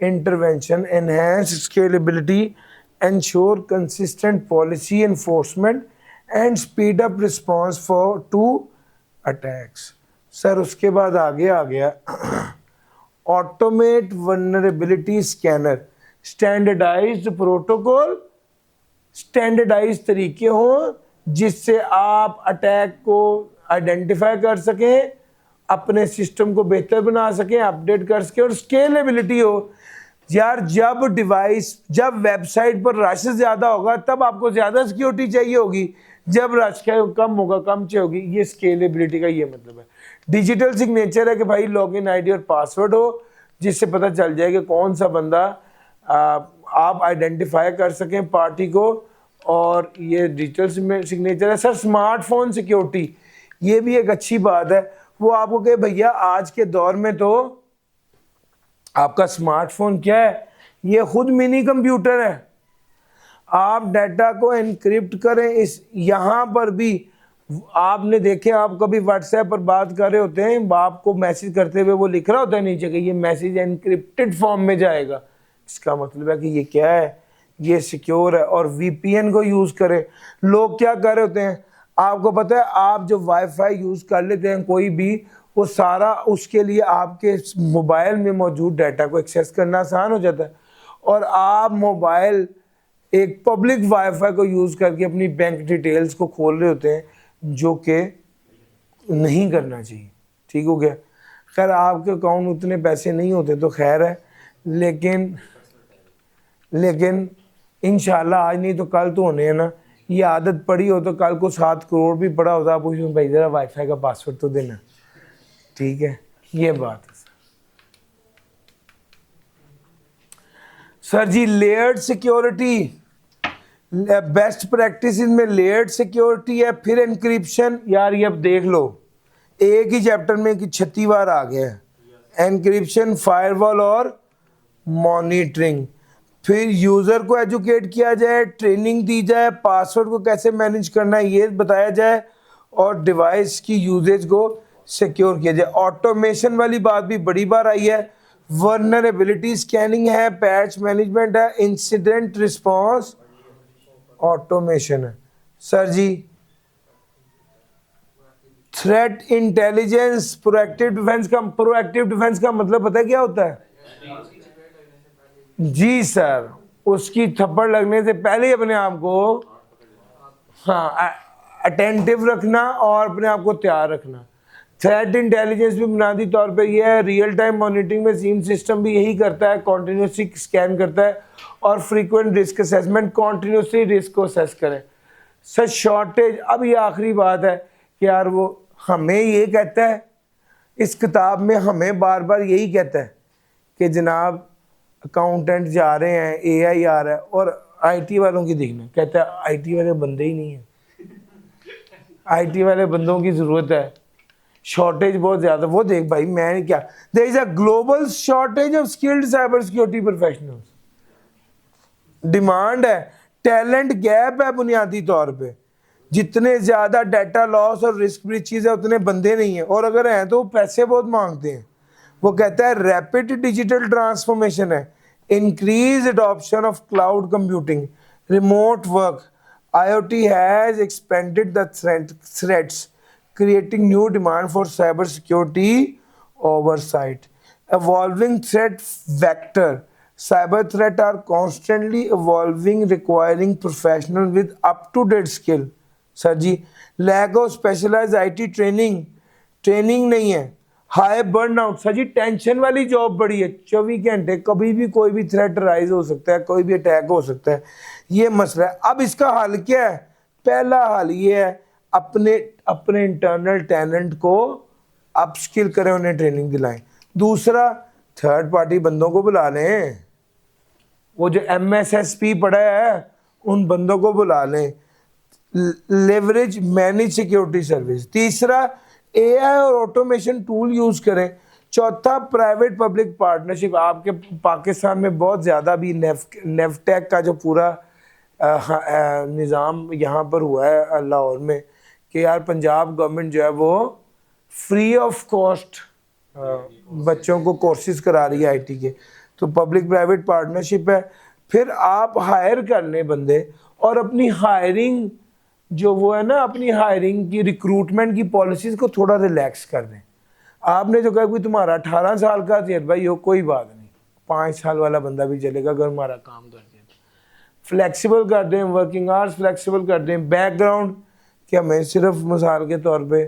intervention, enhance scalability, ensure consistent policy enforcement and speed up response for to attacks। Sir उसके बाद आगे आ गया automate vulnerability scanner. Standardized protocol, standardize तरीके हों जिससे आप अटैक को आइडेंटिफाई कर सकें, अपने सिस्टम को बेहतर बना सकें, अपडेट कर सकें और स्केलेबिलिटी हो। यार जब वेबसाइट पर रश ज़्यादा होगा तब आपको ज़्यादा सिक्योरिटी चाहिए होगी, जब रश कम होगा कम चाहिए होगी। ये स्केलेबिलिटी का ये मतलब है। डिजिटल सिग्नेचर है कि भाई लॉगिन आईडी और पासवर्ड हो जिससे पता चल जाए कि कौन सा बंदा, आप आइडेंटिफाई कर सकें पार्टी को। और ये डिजिटल सिग्नेचर है। सर स्मार्टफोन सिक्योरिटी, ये भी एक अच्छी बात है। वो आपको कहे भैया आज के दौर में तो आपका स्मार्टफोन क्या है, ये खुद मिनी कंप्यूटर है। आप डाटा को एनक्रिप्ट करें। इस यहाँ पर भी आपने देखे, आप कभी व्हाट्सएप पर बात कर रहे होते हैं, आपको मैसेज करते हुए वो लिख रहा होता है नीचे कि ये मैसेज एनक्रिप्टेड फॉर्म में जाएगा। इसका मतलब है कि ये क्या है, ये सिक्योर है। और वीपीएन को यूज़ करें। लोग क्या कर रहे होते हैं, आपको पता है, आप जो वाईफाई यूज़ कर लेते हैं कोई भी, वो सारा उसके लिए आपके मोबाइल में मौजूद डाटा को एक्सेस करना आसान हो जाता है। और आप मोबाइल एक पब्लिक वाईफाई को यूज़ करके अपनी बैंक डिटेल्स को खोल रहे होते हैं, जो कि नहीं करना चाहिए। ठीक हो गया। खैर आपके अकाउंट उतने पैसे नहीं होते तो खैर है, लेकिन इंशाल्लाह आज नहीं तो कल तो होने हैं ना। ये आदत पड़ी हो तो कल को 7 करोड़ भी पड़ा होता, आप उसमें भाई ज़रा वाईफाई का पासवर्ड तो देना। ठीक है, ये बात है। सर जी लेयर्ड सिक्योरिटी, बेस्ट प्रैक्टिस में लेयर्ड सिक्योरिटी है। फिर एनक्रिप्शन, यार ये अब देख लो, एक ही चैप्टर में कि 36 बार आ गया है। एनक्रिप्शन, फायरवॉल और मॉनिटरिंग। फिर यूज़र को एजुकेट किया जाए, ट्रेनिंग दी जाए, पासवर्ड को कैसे मैनेज करना है ये बताया जाए, और डिवाइस की यूजेज को सिक्योर किया जाए। ऑटोमेशन वाली बात भी बड़ी बार आई है। वल्नरेबिलिटी स्कैनिंग है, पैच मैनेजमेंट है, इंसिडेंट रिस्पॉन्स ऑटोमेशन है। सर जी थ्रेट इंटेलिजेंस, प्रोएक्टिव डिफेंस का मतलब पता है क्या होता है? जी सर, उसकी थप्पड़ लगने से पहले ही अपने आप को अटेंटिव रखना और अपने आप को तैयार रखना। थ्रेट इंटेलिजेंस भी बुनियादी तौर पे ये है। रियल टाइम मॉनिटरिंग में सीम सिस्टम भी यही करता है, कॉन्टीन्यूसली स्कैन करता है और frequent risk assessment, continuously risk को असेस करें। सर शॉर्टेज, अब ये आखिरी बात है कि यार वो हमें ये कहता है, इस किताब में हमें बार बार यही कहता है कि जनाब अकाउंटेंट जा रहे हैं, एआई आ रहा है, और आईटी वालों की देखना, कहता है आईटी वाले बंदे ही नहीं है, आईटी वाले बंदों की ज़रूरत है, शॉर्टेज बहुत ज़्यादा। वो देख भाई, मैं क्या, there is a global shortage of skilled cyber security professionals, demand है, टैलेंट गैप है बुनियादी तौर पे। जितने ज़्यादा डाटा लॉस और रिस्क ब्रीचेस है उतने बंदे नहीं हैं, और अगर हैं तो पैसे बहुत मांगते हैं। वो कहता है रैपिड डिजिटल ट्रांसफॉर्मेशन है, increase adoption of cloud computing, remote work, IoT has expanded the threats, creating new demand for cybersecurity oversight. Evolving threat vector. Cyber threats are constantly evolving, requiring professionals with up-to-date skill. Sir ji, lack of specialized IT training, training नहीं है, high burnout. Sir ji, tension वाली job बड़ी है, 24 घंटे कभी भी कोई भी थ्रेट राइज हो सकता है, कोई भी अटैक हो सकता है, ये मसला है। अब इसका हल क्या है? पहला हल ये है, अपने इंटरनल टैलेंट को अपस्किल करें, उन्हें ट्रेनिंग दिलाएं। दूसरा, थर्ड पार्टी बंदों को बुला लें, वो जो MSSP पढ़ा है उन बंदों को बुला लें। Leverage manage security service. तीसरा, AI और ऑटोमेशन टूल यूज़ करें। चौथा, प्राइवेट पब्लिक पार्टनरशिप। आपके पाकिस्तान में बहुत ज़्यादा भी नेफ्टेक का जो पूरा निज़ाम यहाँ पर हुआ है लाहौर में, कि यार पंजाब गवर्नमेंट जो है वो फ्री ऑफ कॉस्ट बच्चों को कोर्सेज करा रही है IT के, तो पब्लिक प्राइवेट पार्टनरशिप है। फिर आप हायर कर लें बंदे, और अपनी हायरिंग जो वो है ना, अपनी हायरिंग की रिक्रूटमेंट की पॉलिसीज़ को थोड़ा रिलैक्स कर दें। आपने जो कहा कोई तुम्हारा 18 साल का तजर्बा हो, कोई बात नहीं, 5 साल वाला बंदा भी चलेगा अगर हमारा काम कर दे। फ्लेक्सिबल कर दें, वर्किंग आवर्स फ्लेक्सिबल कर दें। बैकग्राउंड, कि हमें सिर्फ मिसाल के तौर पे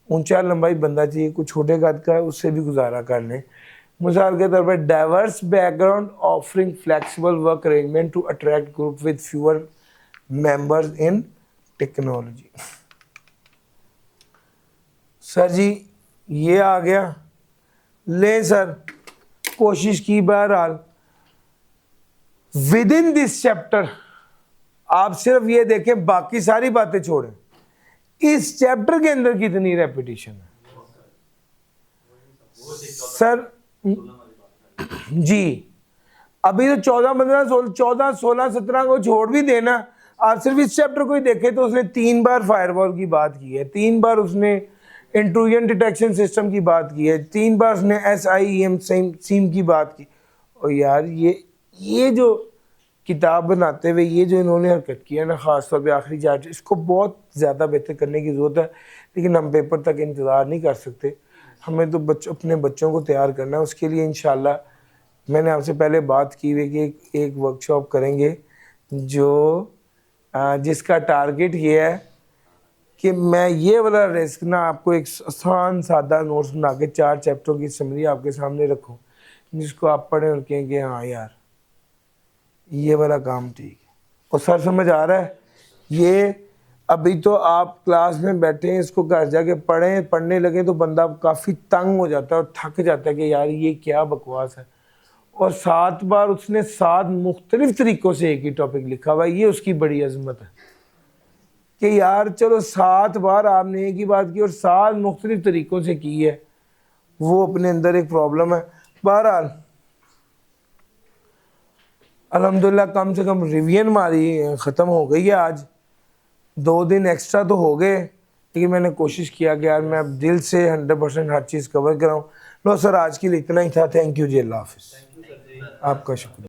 ऊंचा लंबाई बंदा चाहिए, कुछ छोटे कद का है उससे भी गुजारा कर लें। मिसाल के तौर पे diverse background, offering flexible work arrangement to attract group with fewer members in technology. Sir ji, ये आ गया, ले सर, कोशिश की बहरहाल। विद इन दिस चैप्टर आप सिर्फ ये देखें, बाकी सारी बातें छोड़ें, इस चैप्टर के अंदर कितनी रेपिटेशन है सर जी। अभी तो 14, 16, 17 को छोड़ भी देना, आप सिर्फ इस चैप्टर को ही देखें तो उसने 3 बार फायरवॉल की बात की है, 3 बार उसने इंट्रूजन डिटेक्शन सिस्टम की बात की है, 3 बार उसने SIEM सीम की बात की। और यार ये जो किताब बनाते हुए ये जो इन्होंने हरकत किया ना, ख़ासतौर पे आखिरी चार्ट, इसको बहुत ज़्यादा बेहतर करने की ज़रूरत है। लेकिन हम पेपर तक इंतज़ार नहीं कर सकते, हमें तो अपने बच्चों को तैयार करना है। उसके लिए इंशाल्लाह मैंने आपसे पहले बात की हुई कि एक वर्कशॉप करेंगे जो जिसका टारगेट ये है कि मैं ये वाला रिस्क ना आपको एक आसान सादा नोट्स बना के 4 चैप्टरों की समरी आपके सामने रखूं, जिसको आप पढ़ें और कहें कि हाँ यार ये वाला काम ठीक है। और सर समझ आ रहा है? ये अभी तो आप क्लास में बैठे हैं, इसको घर जाके पढ़ने लगे तो बंदा काफ़ी तंग हो जाता है और थक जाता है कि यार ये क्या बकवास है। और 7 बार उसने 7 मुख्तलिफ तरीक़ों से एक ही टॉपिक लिखा हुआ है, ये उसकी बड़ी अजमत है कि यार चलो 7 बार आपने एक ही बात की और 7 मुख्तलिफ तरीक़ों से की है, वो अपने अंदर एक प्रॉब्लम है। बहरहाल अल्हम्दुलिल्लाह कम से कम रिवीजन हमारी ख़त्म हो गई है। आज 2 दिन एक्स्ट्रा तो हो गए, लेकिन मैंने कोशिश किया कि यार मैं अब दिल से 100% हर चीज़ कवर कराऊँ। लो सर, आज के लिए इतना ही था। थैंक यू जी, अल्लाह हाफ़िज़। आपका शुक्रिया।